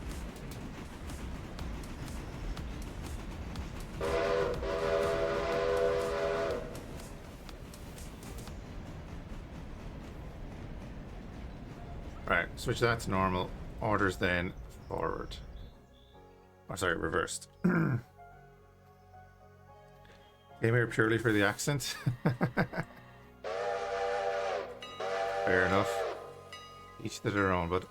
Right, switch that to normal. Orders then forward. Oh, sorry, reversed. Came here purely for the accent. Fair enough. Each to their own, but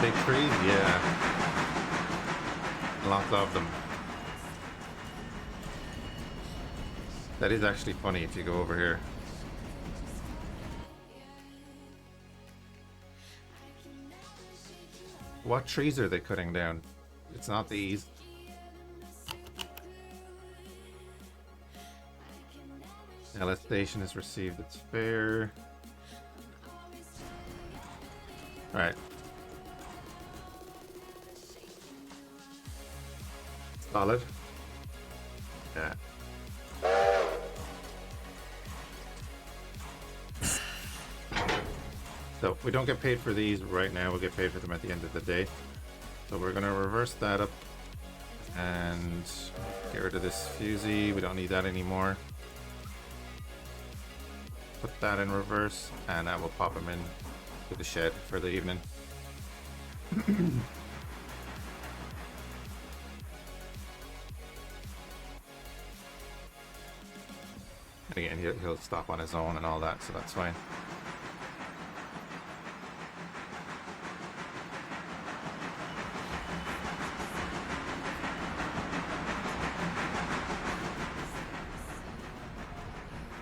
big trees, yeah. Lots of them. That is actually funny if you go over here. What trees are they cutting down? It's not these. LS station has received its fare. Alright. Solid. Yeah. So we don't get paid for these right now, we'll get paid for them at the end of the day. So we're gonna reverse that up and get rid of this fusee. We don't need that anymore. Put that in reverse and that will pop them in to the shed for the evening. And again, he'll stop on his own and all that, so that's fine.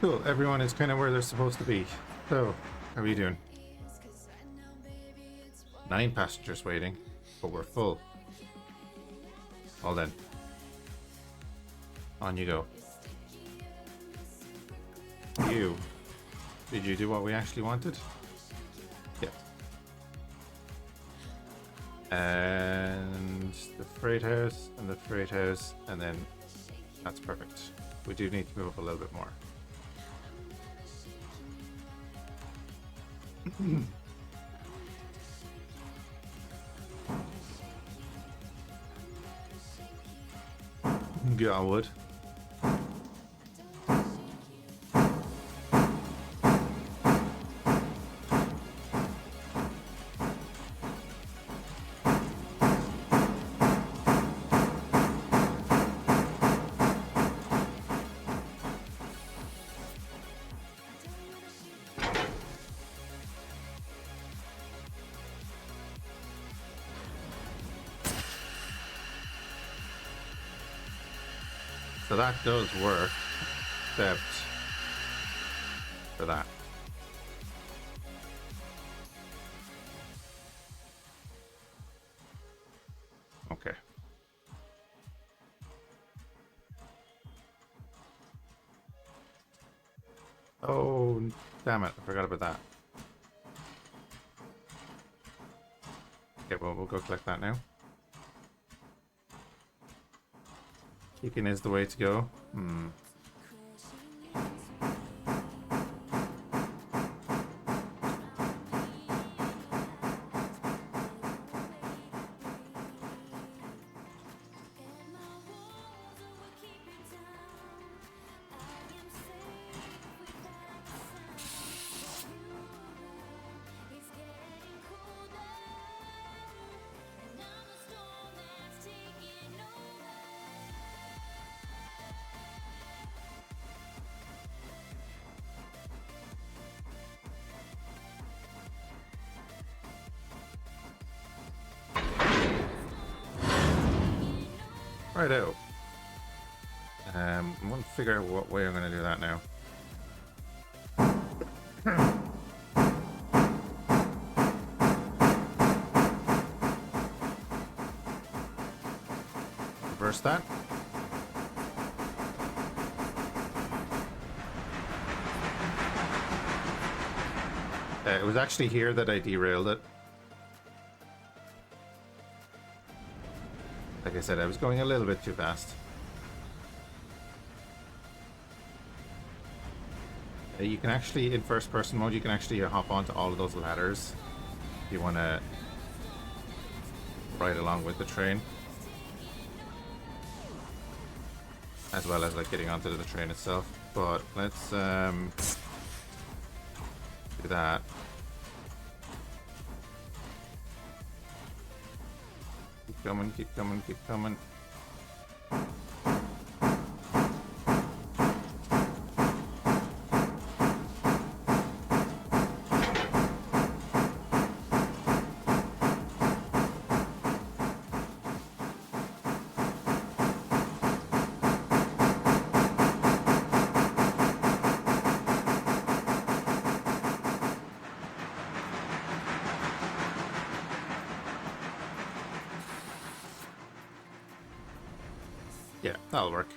Cool, everyone is kind of where they're supposed to be. So, how are you doing? 9 passengers waiting, but we're full. Well then. On you go. You. Did you do what we actually wanted? Yep. And the freight house, and the freight house, and then that's perfect. We do need to move up a little bit more. Get on wood. So that does work, except for that. Okay. Oh, damn it. I forgot about that. Okay, well, we'll go collect that now. Kicking is the way to go. Righto. I want to figure out what way I'm going to do that now. Reverse that. It was actually here that I derailed it. Like I said, I was going a little bit too fast. You can actually, in first person mode, you can actually hop onto all of those ladders if you want to ride along with the train. As well as like getting onto the train itself. But let's do that. Keep coming, keep coming, keep coming. Yeah, that'll work.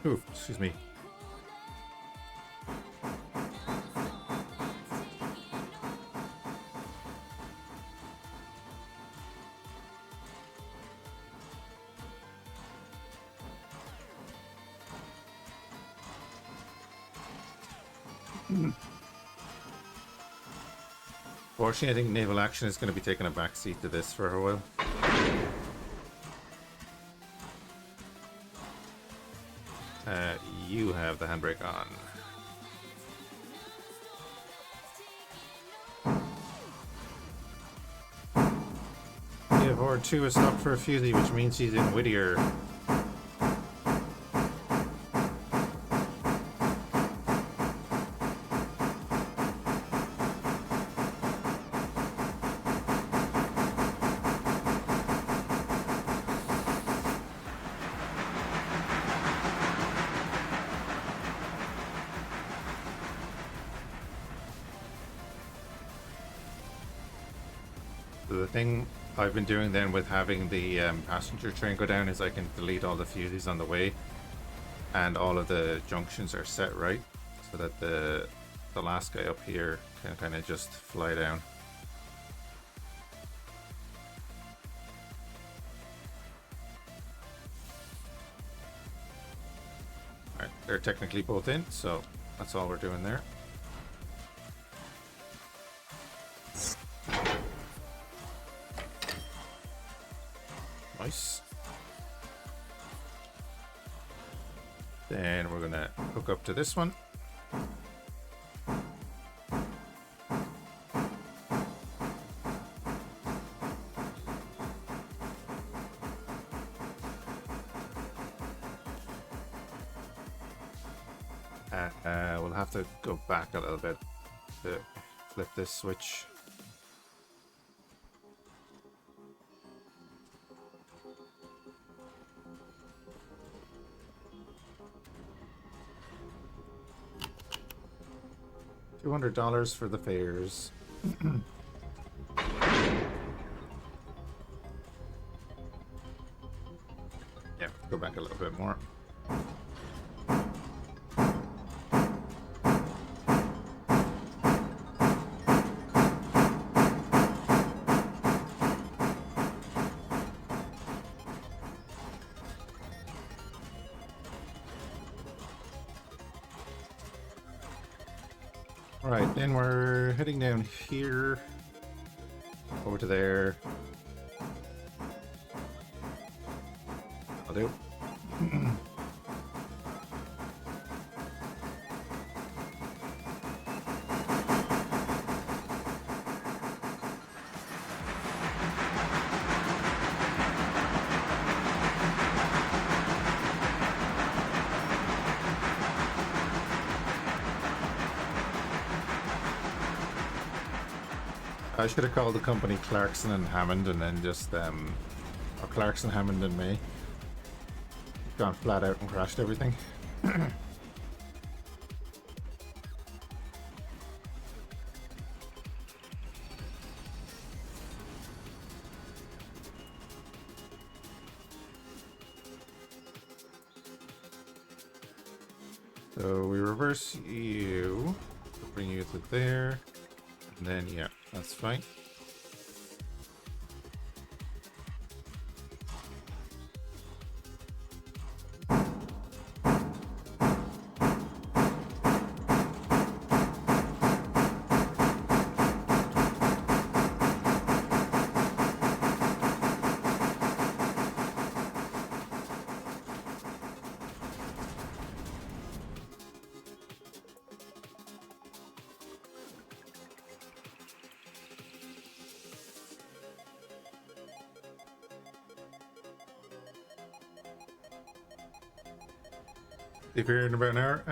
Ooh, excuse me. Fortunately, I think naval action is going to be taking a backseat to this for a while. You have the handbrake on. Yeah, Horde 2 is stopped for a fusey, which means he's in Whittier. The thing I've been doing then with having the passenger train go down is I can delete all the fuses on the way, and all of the junctions are set right so that the last guy up here can kind of just fly down. Alright, they're technically both in, so that's all we're doing there. Nice. Then we're gonna hook up to this one. We'll have to go back a little bit to flip this switch. $200 for the fares. Yeah, go back a little bit more. Alright, then we're heading down here, over to there. I'll do. I should have called the company Clarkson and Hammond and then just, or Clarkson, Hammond and May. Gone flat out and crashed everything. So we reverse you, bring you to there, and then, yeah, that's fine. If you're in about an hour,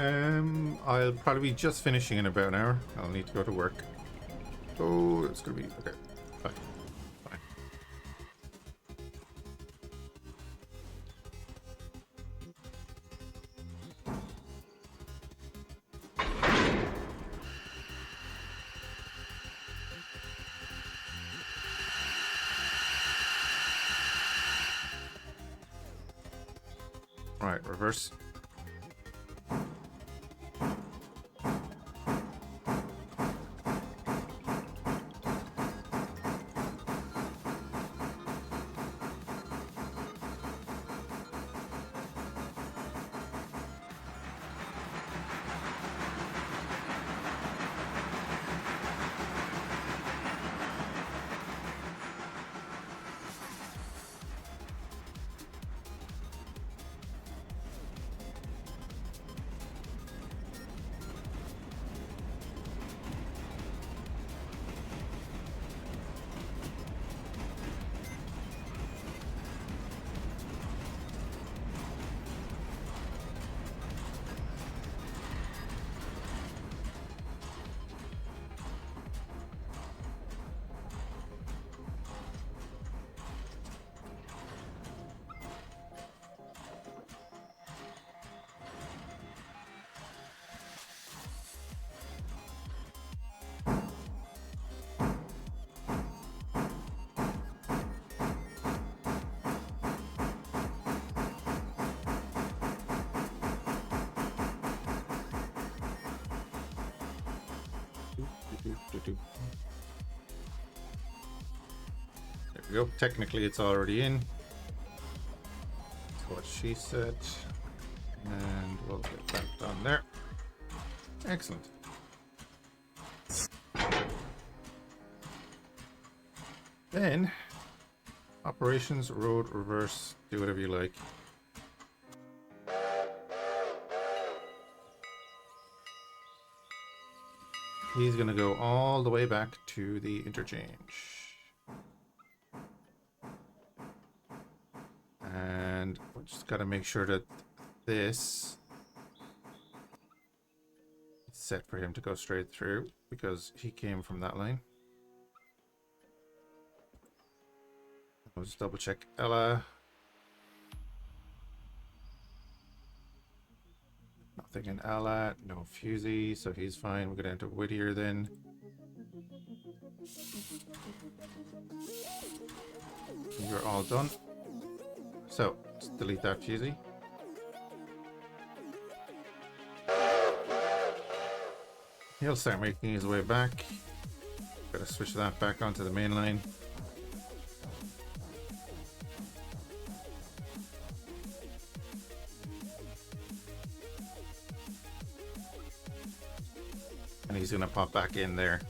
I'll probably be just finishing in about an hour. I'll need to go to work. Oh, it's gonna be okay. Fine. Fine. All right, reverse. There we go. Technically, it's already in. That's what she said. And we'll get that done there. Excellent. Then, operations, road, reverse, do whatever you like. He's going to go all the way back to the interchange. And we just got to make sure that this set for him to go straight through because he came from that line. I'll just double check Ella. Nothing in Ella, no Fusey, so he's fine. We're gonna enter Whittier then. You're all done. So, let's delete that Fusey. He'll start making his way back. Gotta switch that back onto the main line. And he's gonna pop back in there.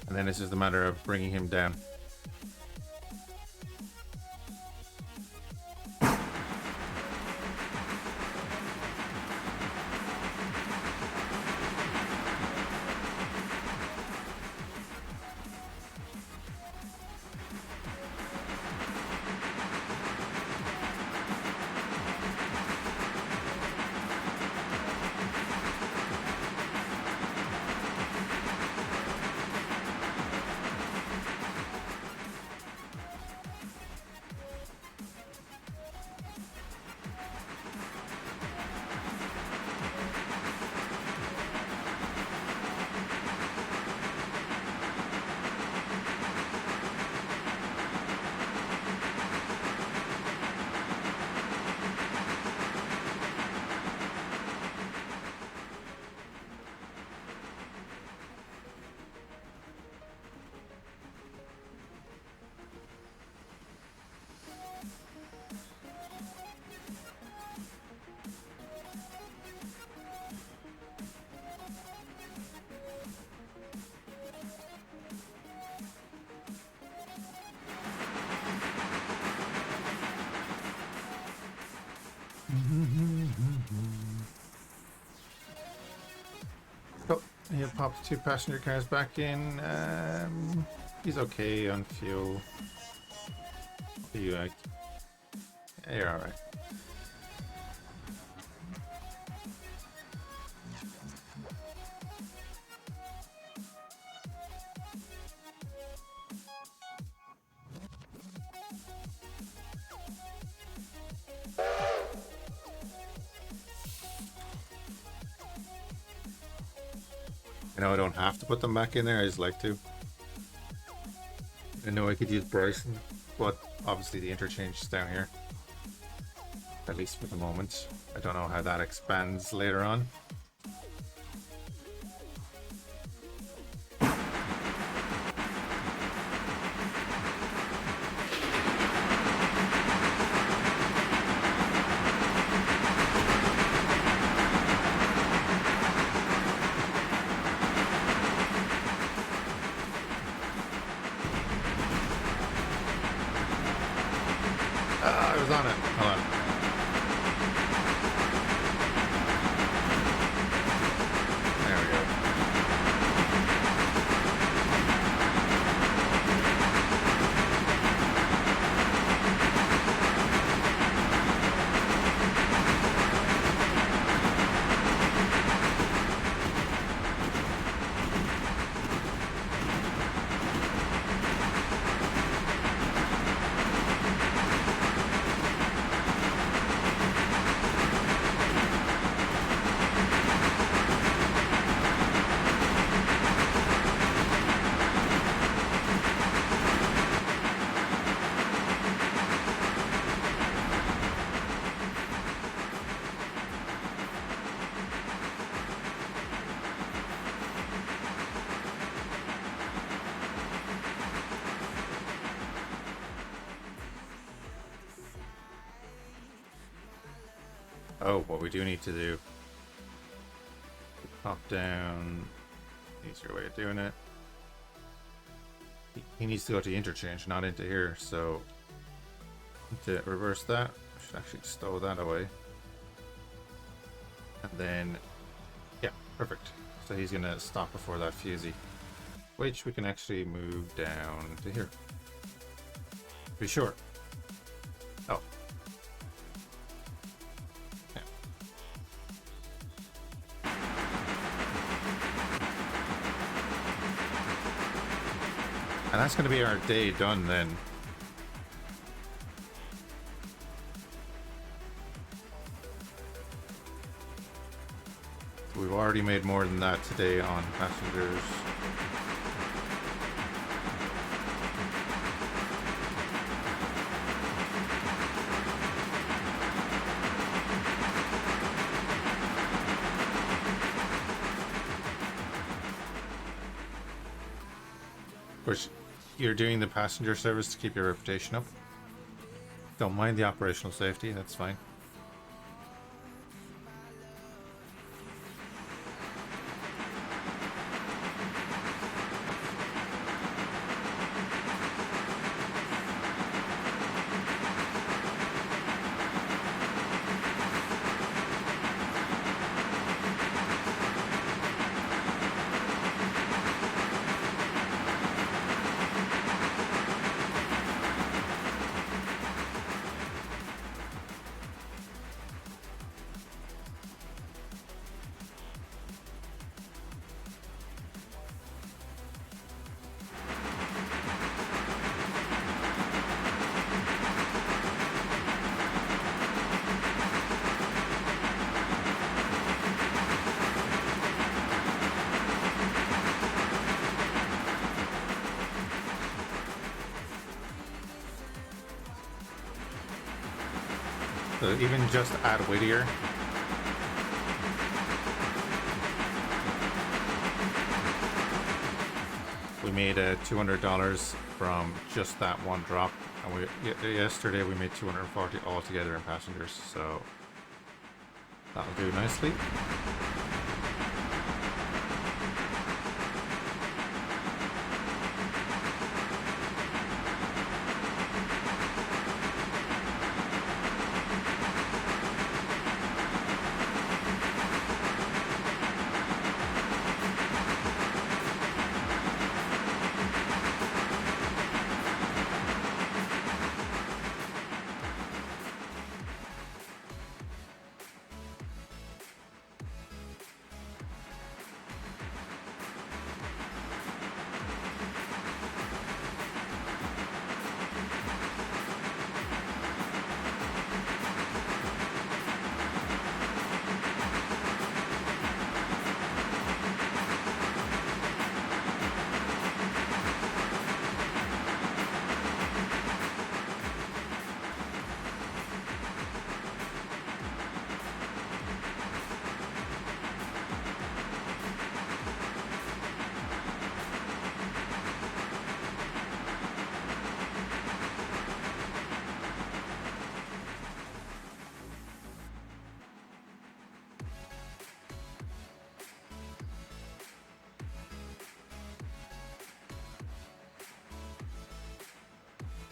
And then it's just a matter of bringing him down. Oh, he'll pop the 2 passenger cars back in. He's okay on fuel. What do you like? Yeah, you're alright. I know I don't have to put them back in there, I just like to. I know I could use Bryson, but obviously the interchange is down here. At least for the moment. I don't know how that expands later on. I was on it. Hold on. There we go. Oh, what we do need to do. Pop down. Easier way of doing it. He needs to go to interchange, not into here, so to reverse that, I should actually stow that away. And then, yeah, perfect. So he's gonna stop before that Fusey, which we can actually move down to here. Be sure. Oh, And that's going to be our day done then. We've already made more than that today on passengers. Of course, you're doing the passenger service to keep your reputation up. Don't mind the operational safety, that's fine. So even just add Whittier. We made $200 from just that one drop, and yesterday we made 240 altogether in passengers, so that'll do nicely.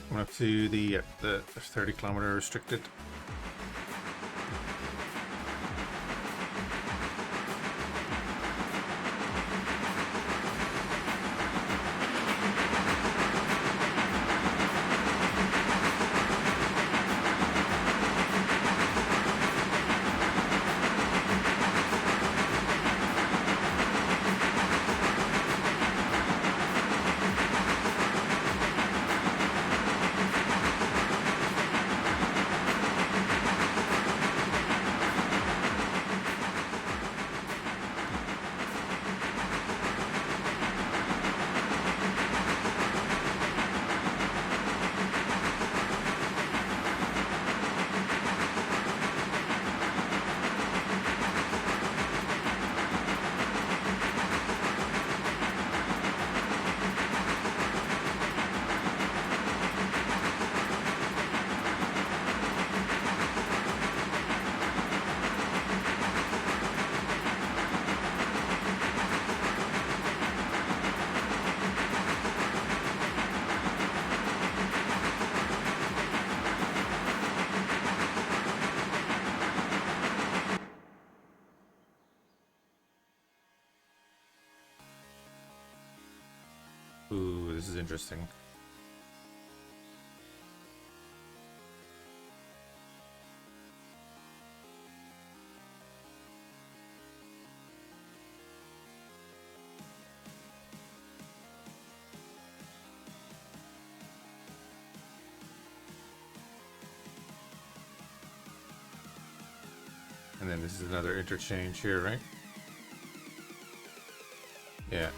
Coming up to the 30-kilometer restricted. Ooh, this is interesting. And then this is another interchange here, right? Yeah.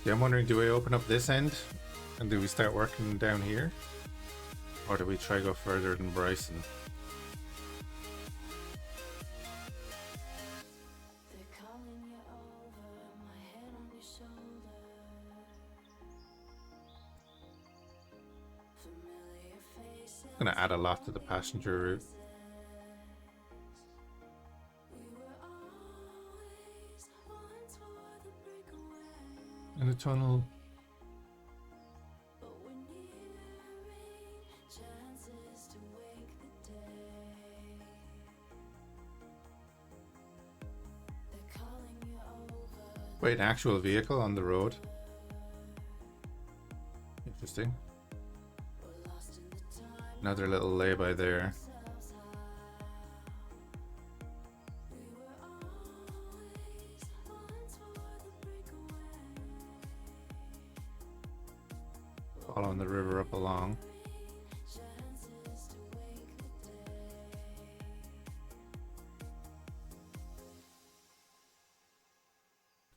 Yeah, I'm wondering, do we open up this end and do we start working down here? Or do we try go further than Bryson? I'm gonna add a lot to the passenger route. In a tunnel. Wait, an actual vehicle on the road. Interesting. Another little lay-by there. Following the river up along.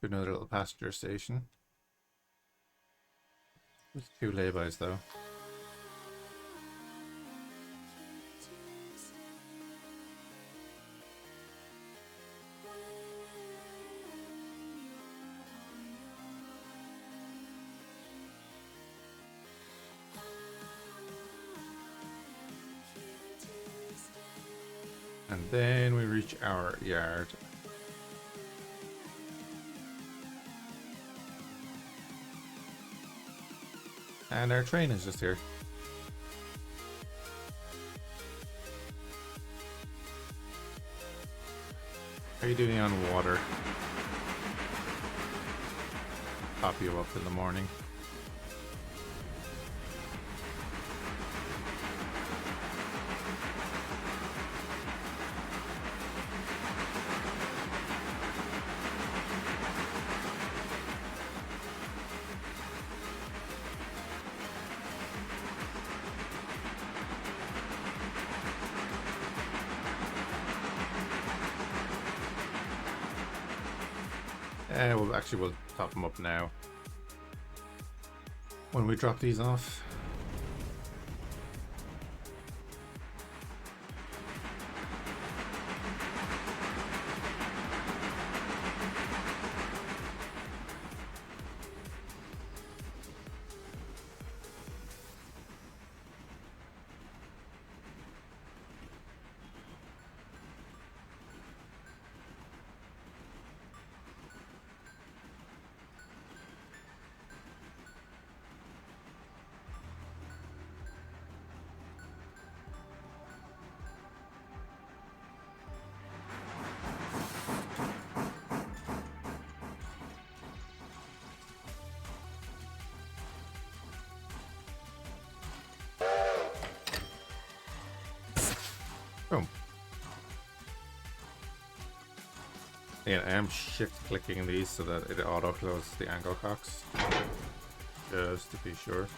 Another little passenger station. With 2 laybys though. And then we reach our yard. And our train is just here. How are you doing on water? Pop you up in the morning. We'll top them up now when we drop these off. Boom. Yeah, I am shift clicking these so that it auto closes the angle cocks, just to be sure.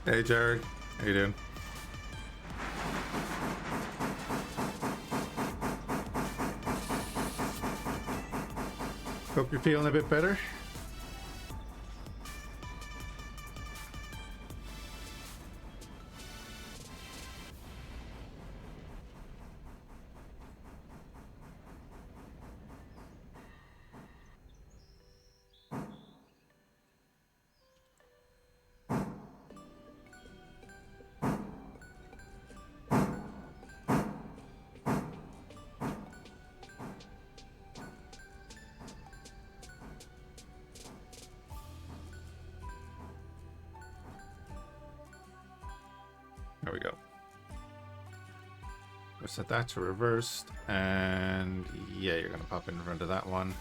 Hey Jared, how you doing? Hope you're feeling a bit better. There we go. We'll set that to reversed, and yeah, you're gonna pop in front of that one.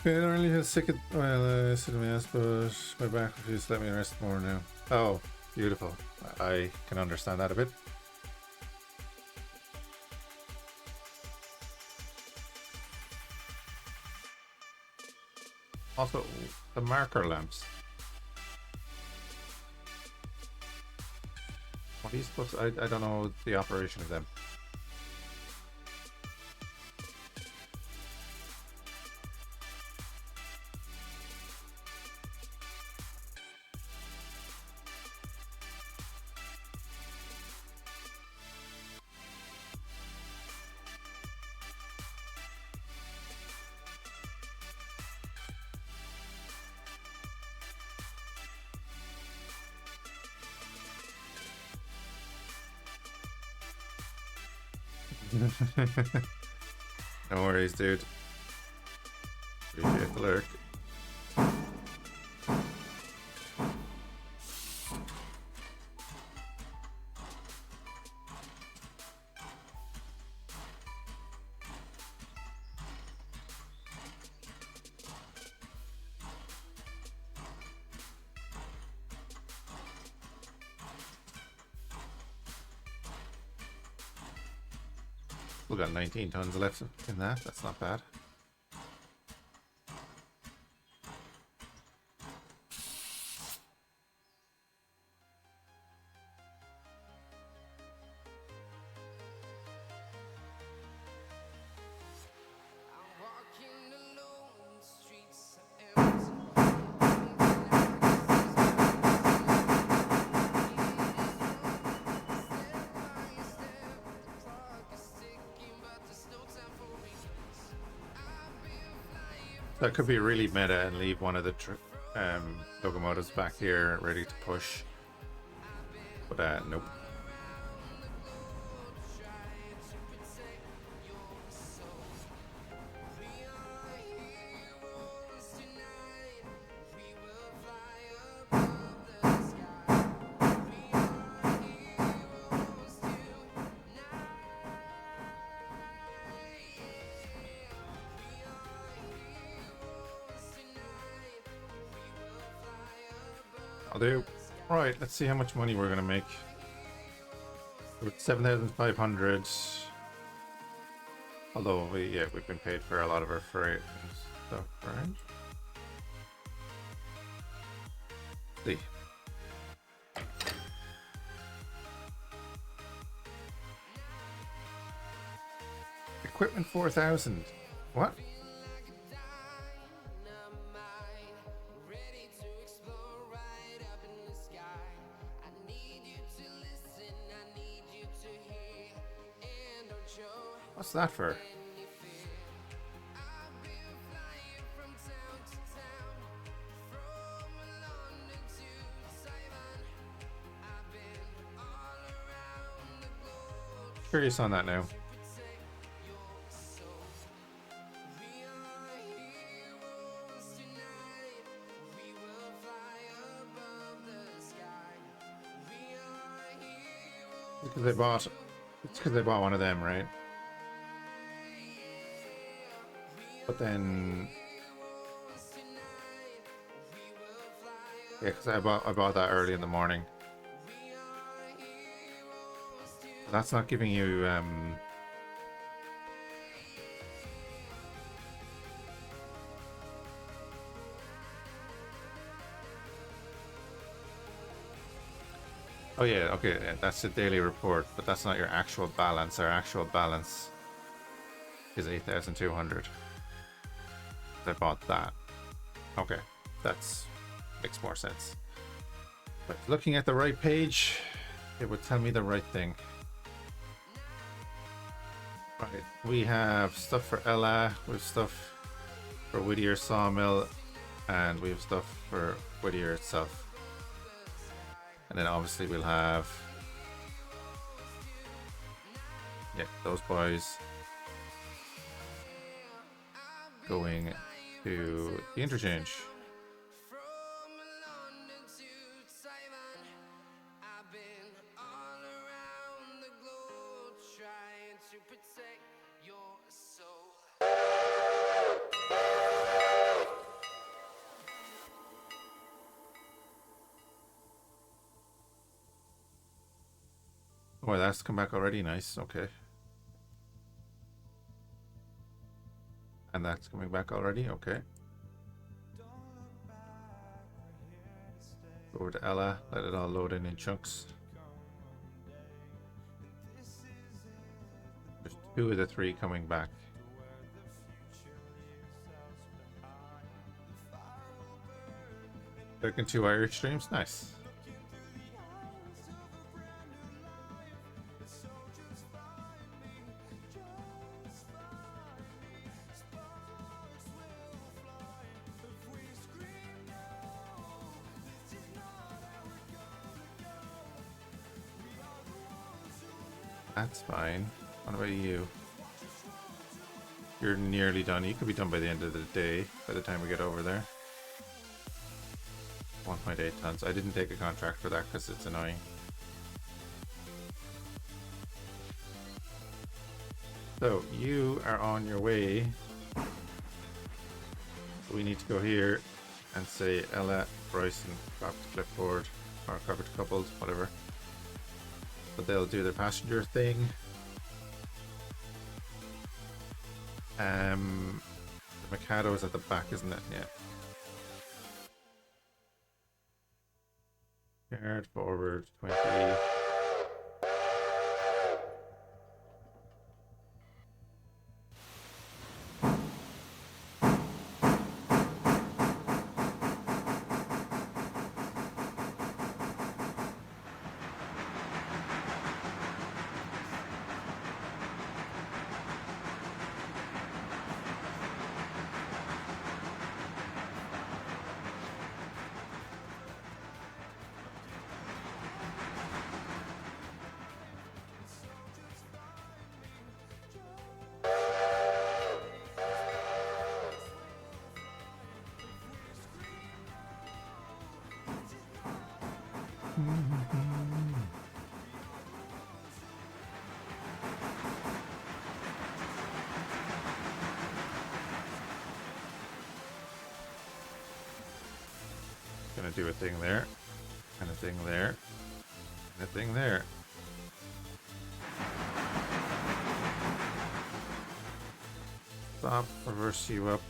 Okay, I don't really have sick of, well, I sit in my ass, but my back refused to let me rest more now. Oh, beautiful. I can understand that a bit. Also, the marker lamps. What are you supposed to, I don't know the operation of them. No worries, dude. Appreciate the lurk. We've got 19 tons left in that. That's not bad. That could be really meta and leave one of the locomotives back here ready to push. But nope. I'll do. Right, let's see how much money we're gonna make. With 7,500. Although we've been paid for a lot of our freight and stuff, right? See. Equipment 4,000. What? What's that for? Curious on that now. Because they bought. It's because they bought one of them, right? But then, yeah, because I bought that early in the morning. That's not giving you oh yeah, okay, that's the daily report, but that's not your actual balance. Our actual balance is 8,200. I bought that. Okay, that's makes more sense. But looking at the right page, it would tell me the right thing. Right, we have stuff for Ella, we have stuff for Whittier Sawmill, and we have stuff for Whittier itself. And then obviously we'll have, yeah, those boys going to the interchange. Oh, that's come back already. Nice. Okay. And that's coming back already. Okay. Go over to Ella. Let it all load in chunks. There's 2 of the 3 coming back. Taking 2 Irish streams. Nice. That's fine. What about you? You're nearly done. You could be done by the end of the day, by the time we get over there. 1.8 tons. I didn't take a contract for that because it's annoying. So, you are on your way. We need to go here and say Ella, Bryson, craft clipboard, or covered coupled, whatever. But they'll do their passenger thing. The Mikado is at the back, isn't it? Yeah. Yard forward 20. Gonna do a thing there, and a thing there, and a thing there. Stop, reverse you up.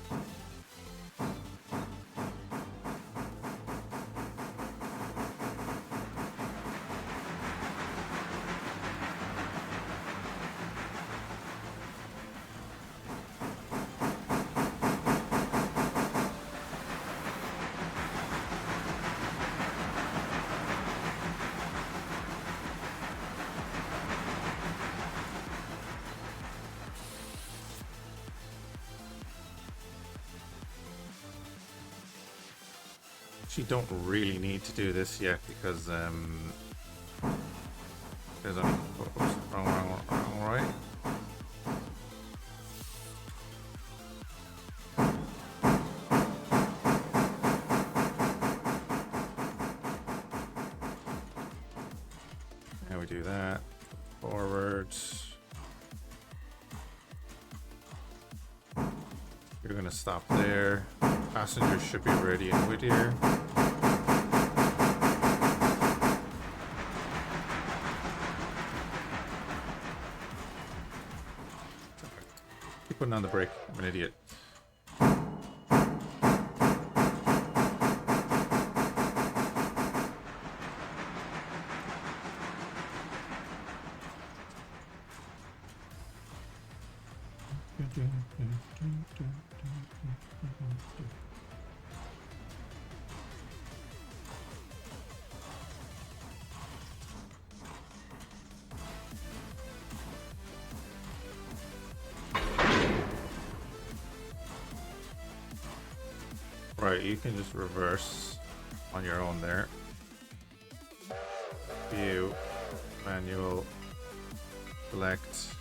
Actually don't really need to do this yet because there's only oops, wrong, right. Now we do that. Forward. You're gonna stop there. Passengers should be ready in Whittier. Keep putting on the brake. I'm an idiot. Right, you can just reverse on your own there. View, manual, select.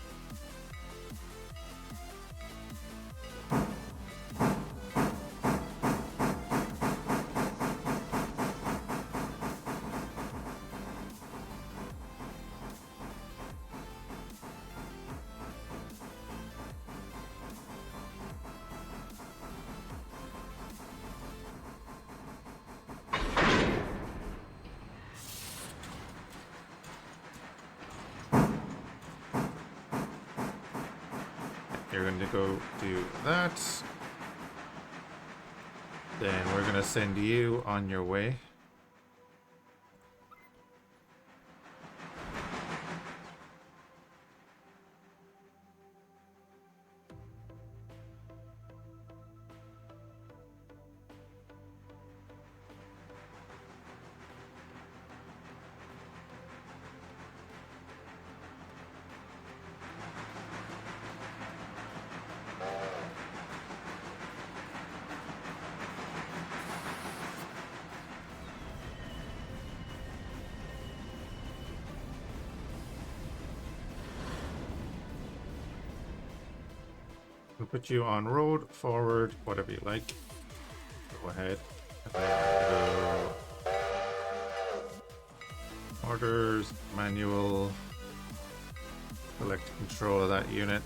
you're going to go do that. Then we're going to send you on your way. We'll put you on road, forward, whatever you like. Go ahead. And then go orders, manual, select control of that unit.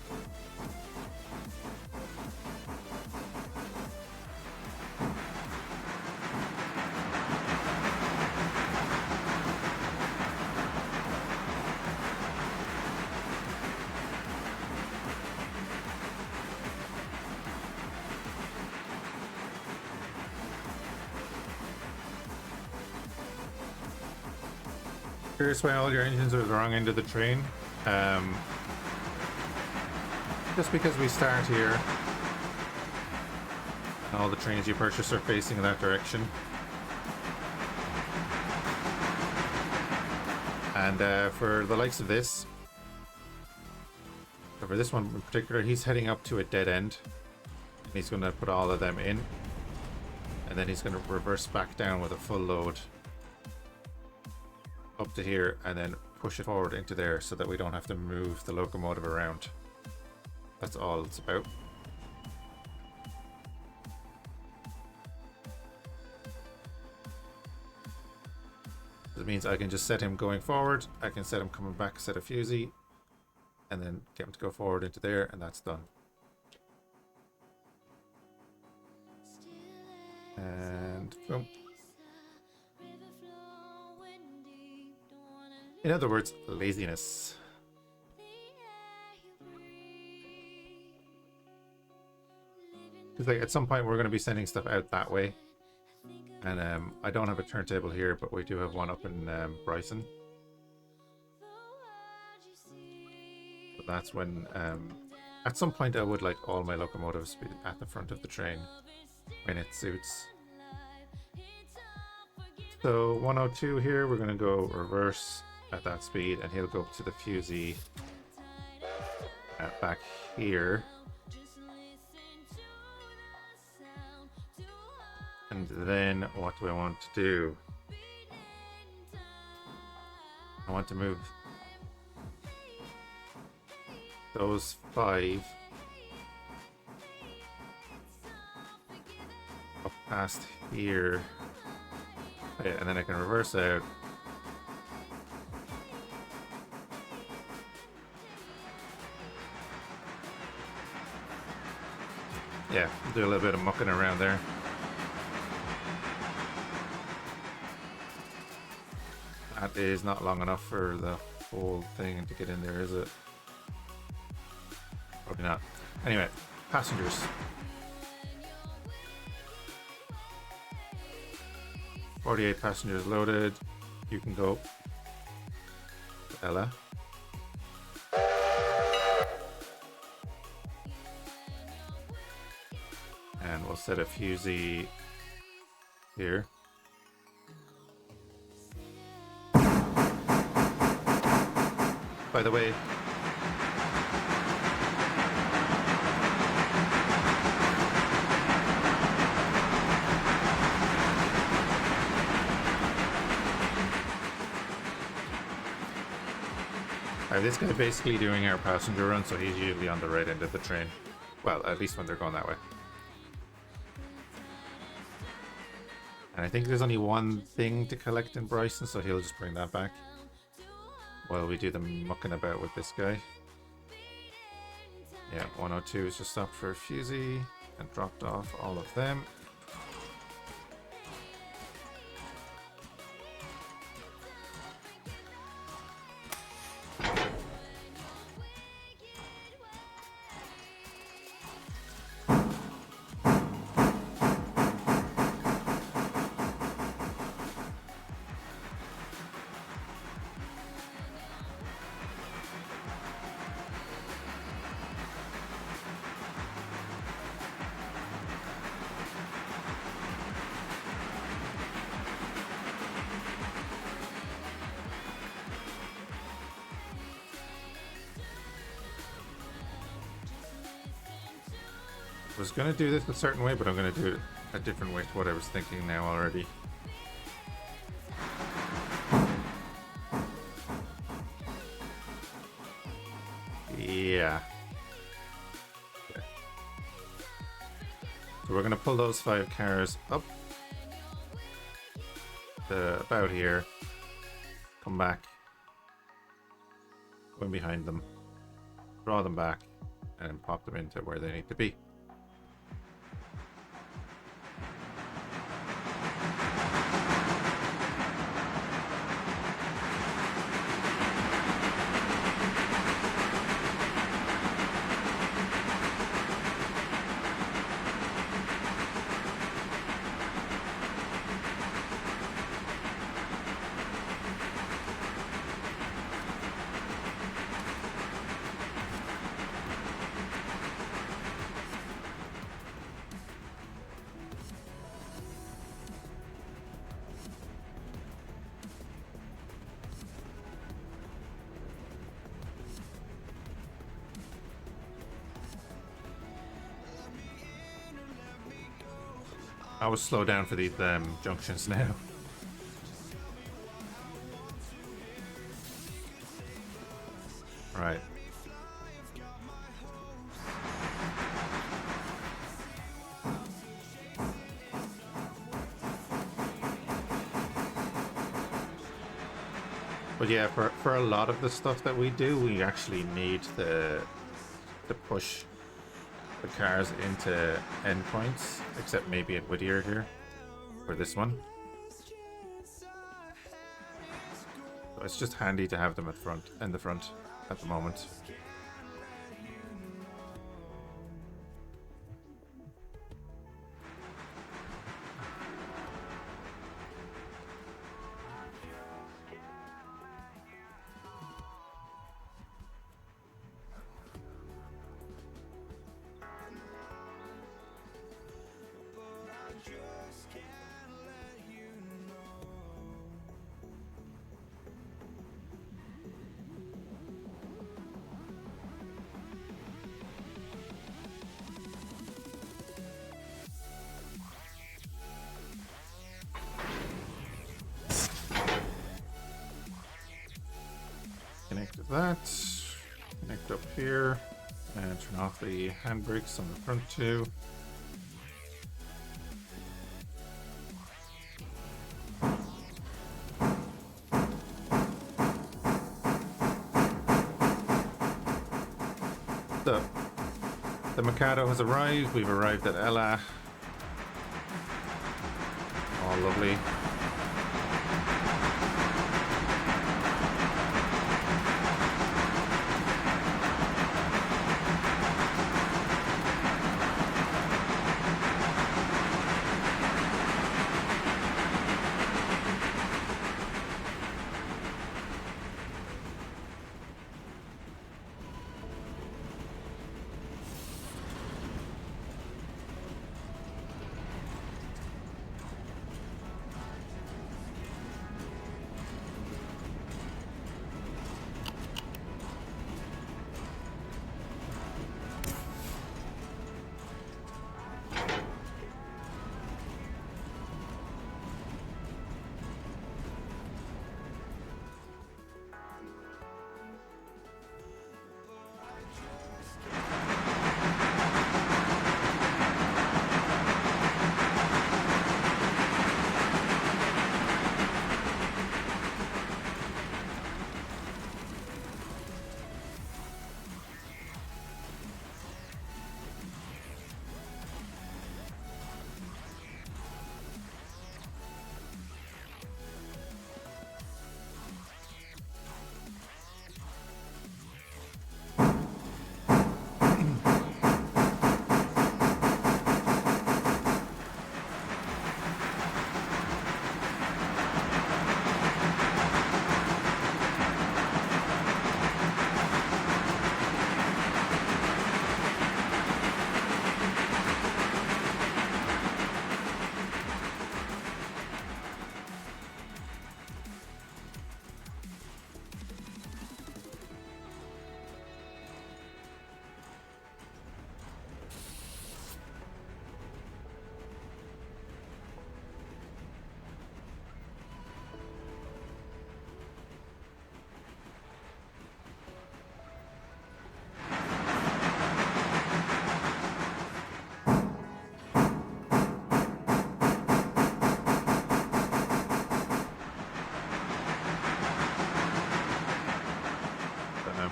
Here's why all your engines are the wrong end of the train. Just because we start here, all the trains you purchase are facing that direction. And for the likes of this, for this one in particular, he's heading up to a dead end. And he's going to put all of them in. And then he's going to reverse back down with a full load up to here and then push it forward into there so that we don't have to move the locomotive around. That's all it's about. That means I can just set him going forward, I can set him coming back, set a fusee, and then get him to go forward into there, and that's done. And boom. In other words, laziness. Because like at some point we're going to be sending stuff out that way. And I don't have a turntable here, but we do have one up in Bryson. So that's when, at some point I would like all my locomotives to be at the front of the train when it suits. So 102 here, we're going to go reverse at that speed, and he'll go up to the fusee back here. And then what do I want to do? I want to move those 5 up past here. Okay, and then I can reverse out. Yeah, do a little bit of mucking around there. That is not long enough for the whole thing to get in there, is it? Probably not. Anyway, passengers. "48 passengers loaded. You can go." Ella. And we'll set a fusee here. By the way, this guy basically doing our passenger run, so he's usually on the right end of the train. Well, at least when they're going that way. And I think there's only one thing to collect in Bryson, so he'll just bring that back while we do the mucking about with this guy. Yeah, 102 is just stopped for a fusee and dropped off all of them. I was going to do this a certain way, but I'm going to do it a different way to what I was thinking now already. Yeah. Okay. So we're going to pull those 5 cars up to about here, come back, go in behind them, draw them back, and then pop them into where they need to be. I will slow down for these junctions now. Right. But yeah, for a lot of the stuff that we do, we actually need to push the cars into endpoints, except maybe at Whittier here, for this one. So it's just handy to have them in the front at the moment. Connect that, connect up here, and turn off the handbrakes on the front too. So, the Mikado has arrived, we've arrived at Ella. Oh, lovely.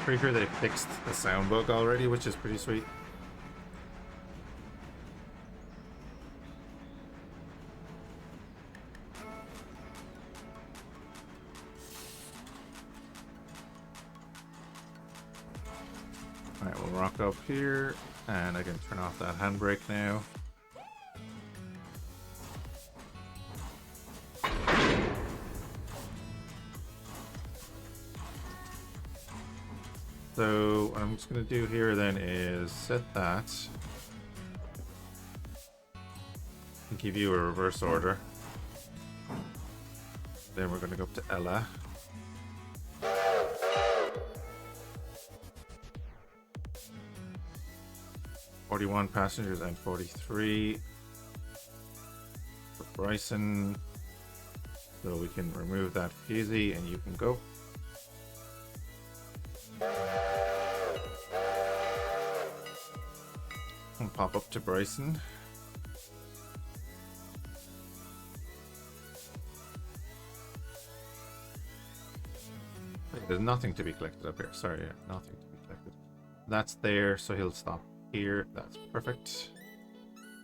Pretty sure they fixed the sound bug already, which is pretty sweet. Alright, we'll rock up here, and I can turn off that handbrake now. So what I'm just going to do here then is set that and give you a reverse order. Then we're going to go up to Ella. "41 passengers and 43 for Bryson." So we can remove that easy and you can go. And pop up to Bryson. Wait, there's nothing to be collected up here. Sorry, yeah, nothing to be collected. That's there, so he'll stop here. That's perfect.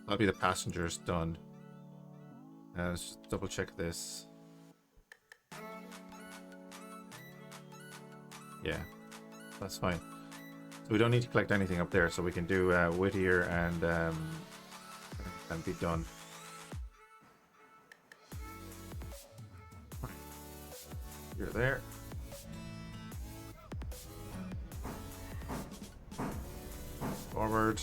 That'll be the passengers done. Let's just double check this. Yeah, that's fine. So we don't need to collect anything up there, so we can do Whittier and be done. You're there. Forward.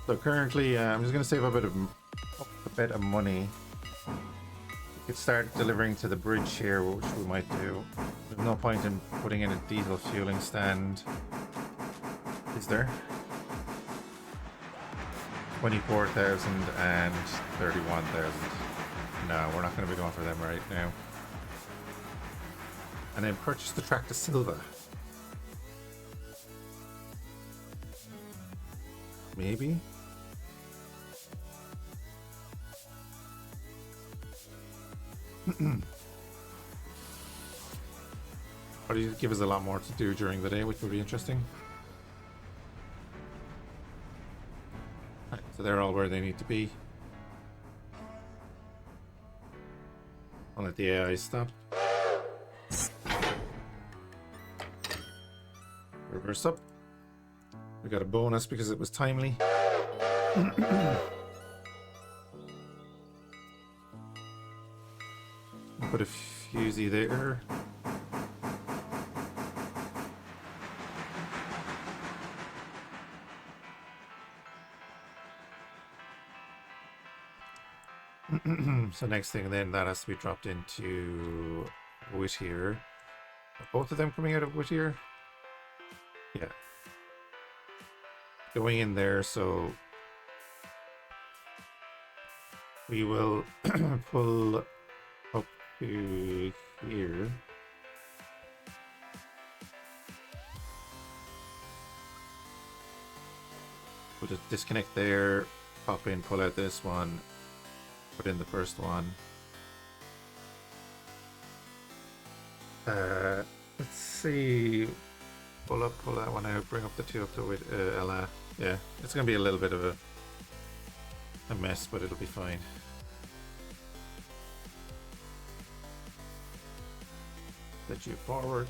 So currently, I'm just going to save a bit of money. We could start delivering to the bridge here, which we might do. There's no point in putting in a diesel fueling stand. Is there? 24,000 and 31,000. No, we're not going to be going for them right now. And then purchase the Tractor Silva. Maybe? Or you give us a lot more to do during the day, which would be interesting. Right, so they're all where they need to be. I'll let the AI stop. Reverse up. We got a bonus because it was timely. Put a fusee there. So next thing then, that has to be dropped into Whittier. Are both of them coming out of Whittier? Yeah. Going in there, so we will pull up to here. We'll just disconnect there, pop in, pull out this one, put in the first one. Let's see. Pull that one out, bring up the two up to Ella. Yeah, it's going to be a little bit of a mess, but it'll be fine. Let you forward.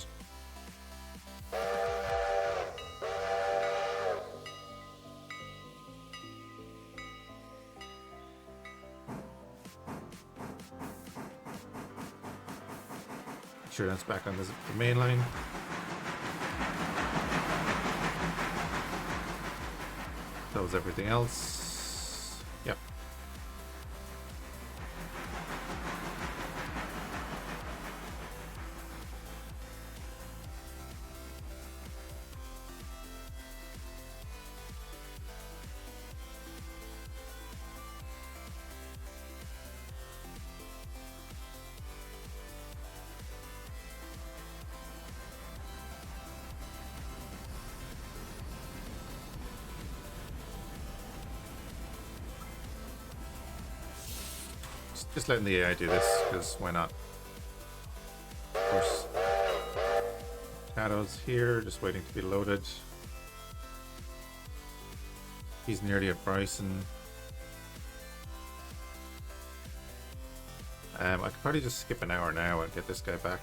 Make sure that's back on the main line. That was everything else. Yep. just letting the AI do this, because why not? Of course, Cato's here, just waiting to be loaded. He's nearly at Bryson. I could probably just skip an hour now and get this guy back.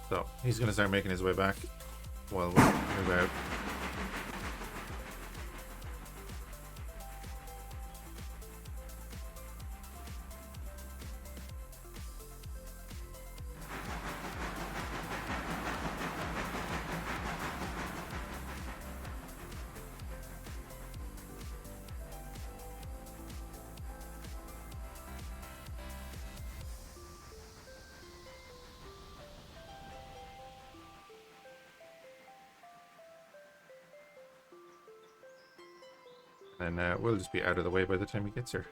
So he's going to start making his way back while we move out. And we'll just be out of the way by the time he gets here.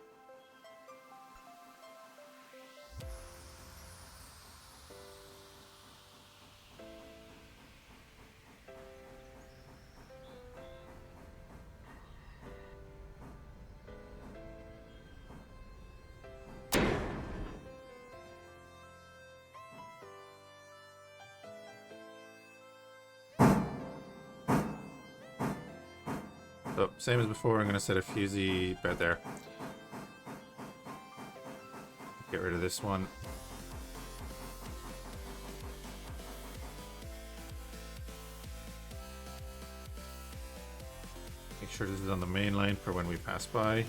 So, same as before, I'm going to set a fusee bed there. Get rid of this one. Make sure this is on the main line for when we pass by.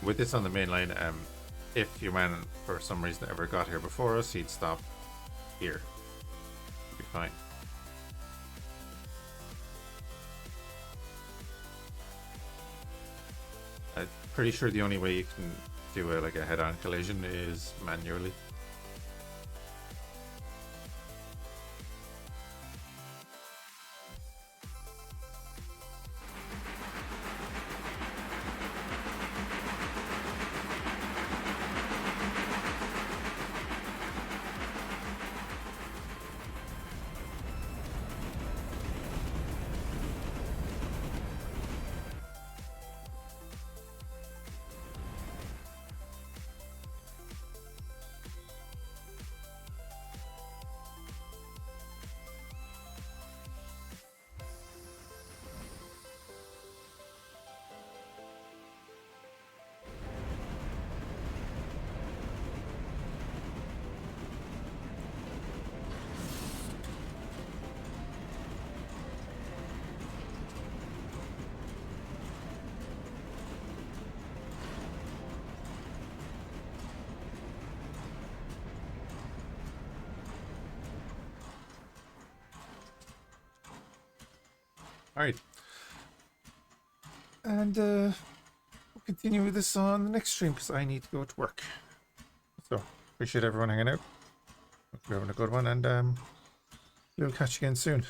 With this on the main line, if your man for some reason ever got here before us, he'd stop here. It'd be fine. I'm pretty sure the only way you can do like a head-on collision is manually. Alright. And we'll continue with this on the next stream because I need to go to work. So, appreciate everyone hanging out. Hope you're having a good one, and we'll catch you again soon.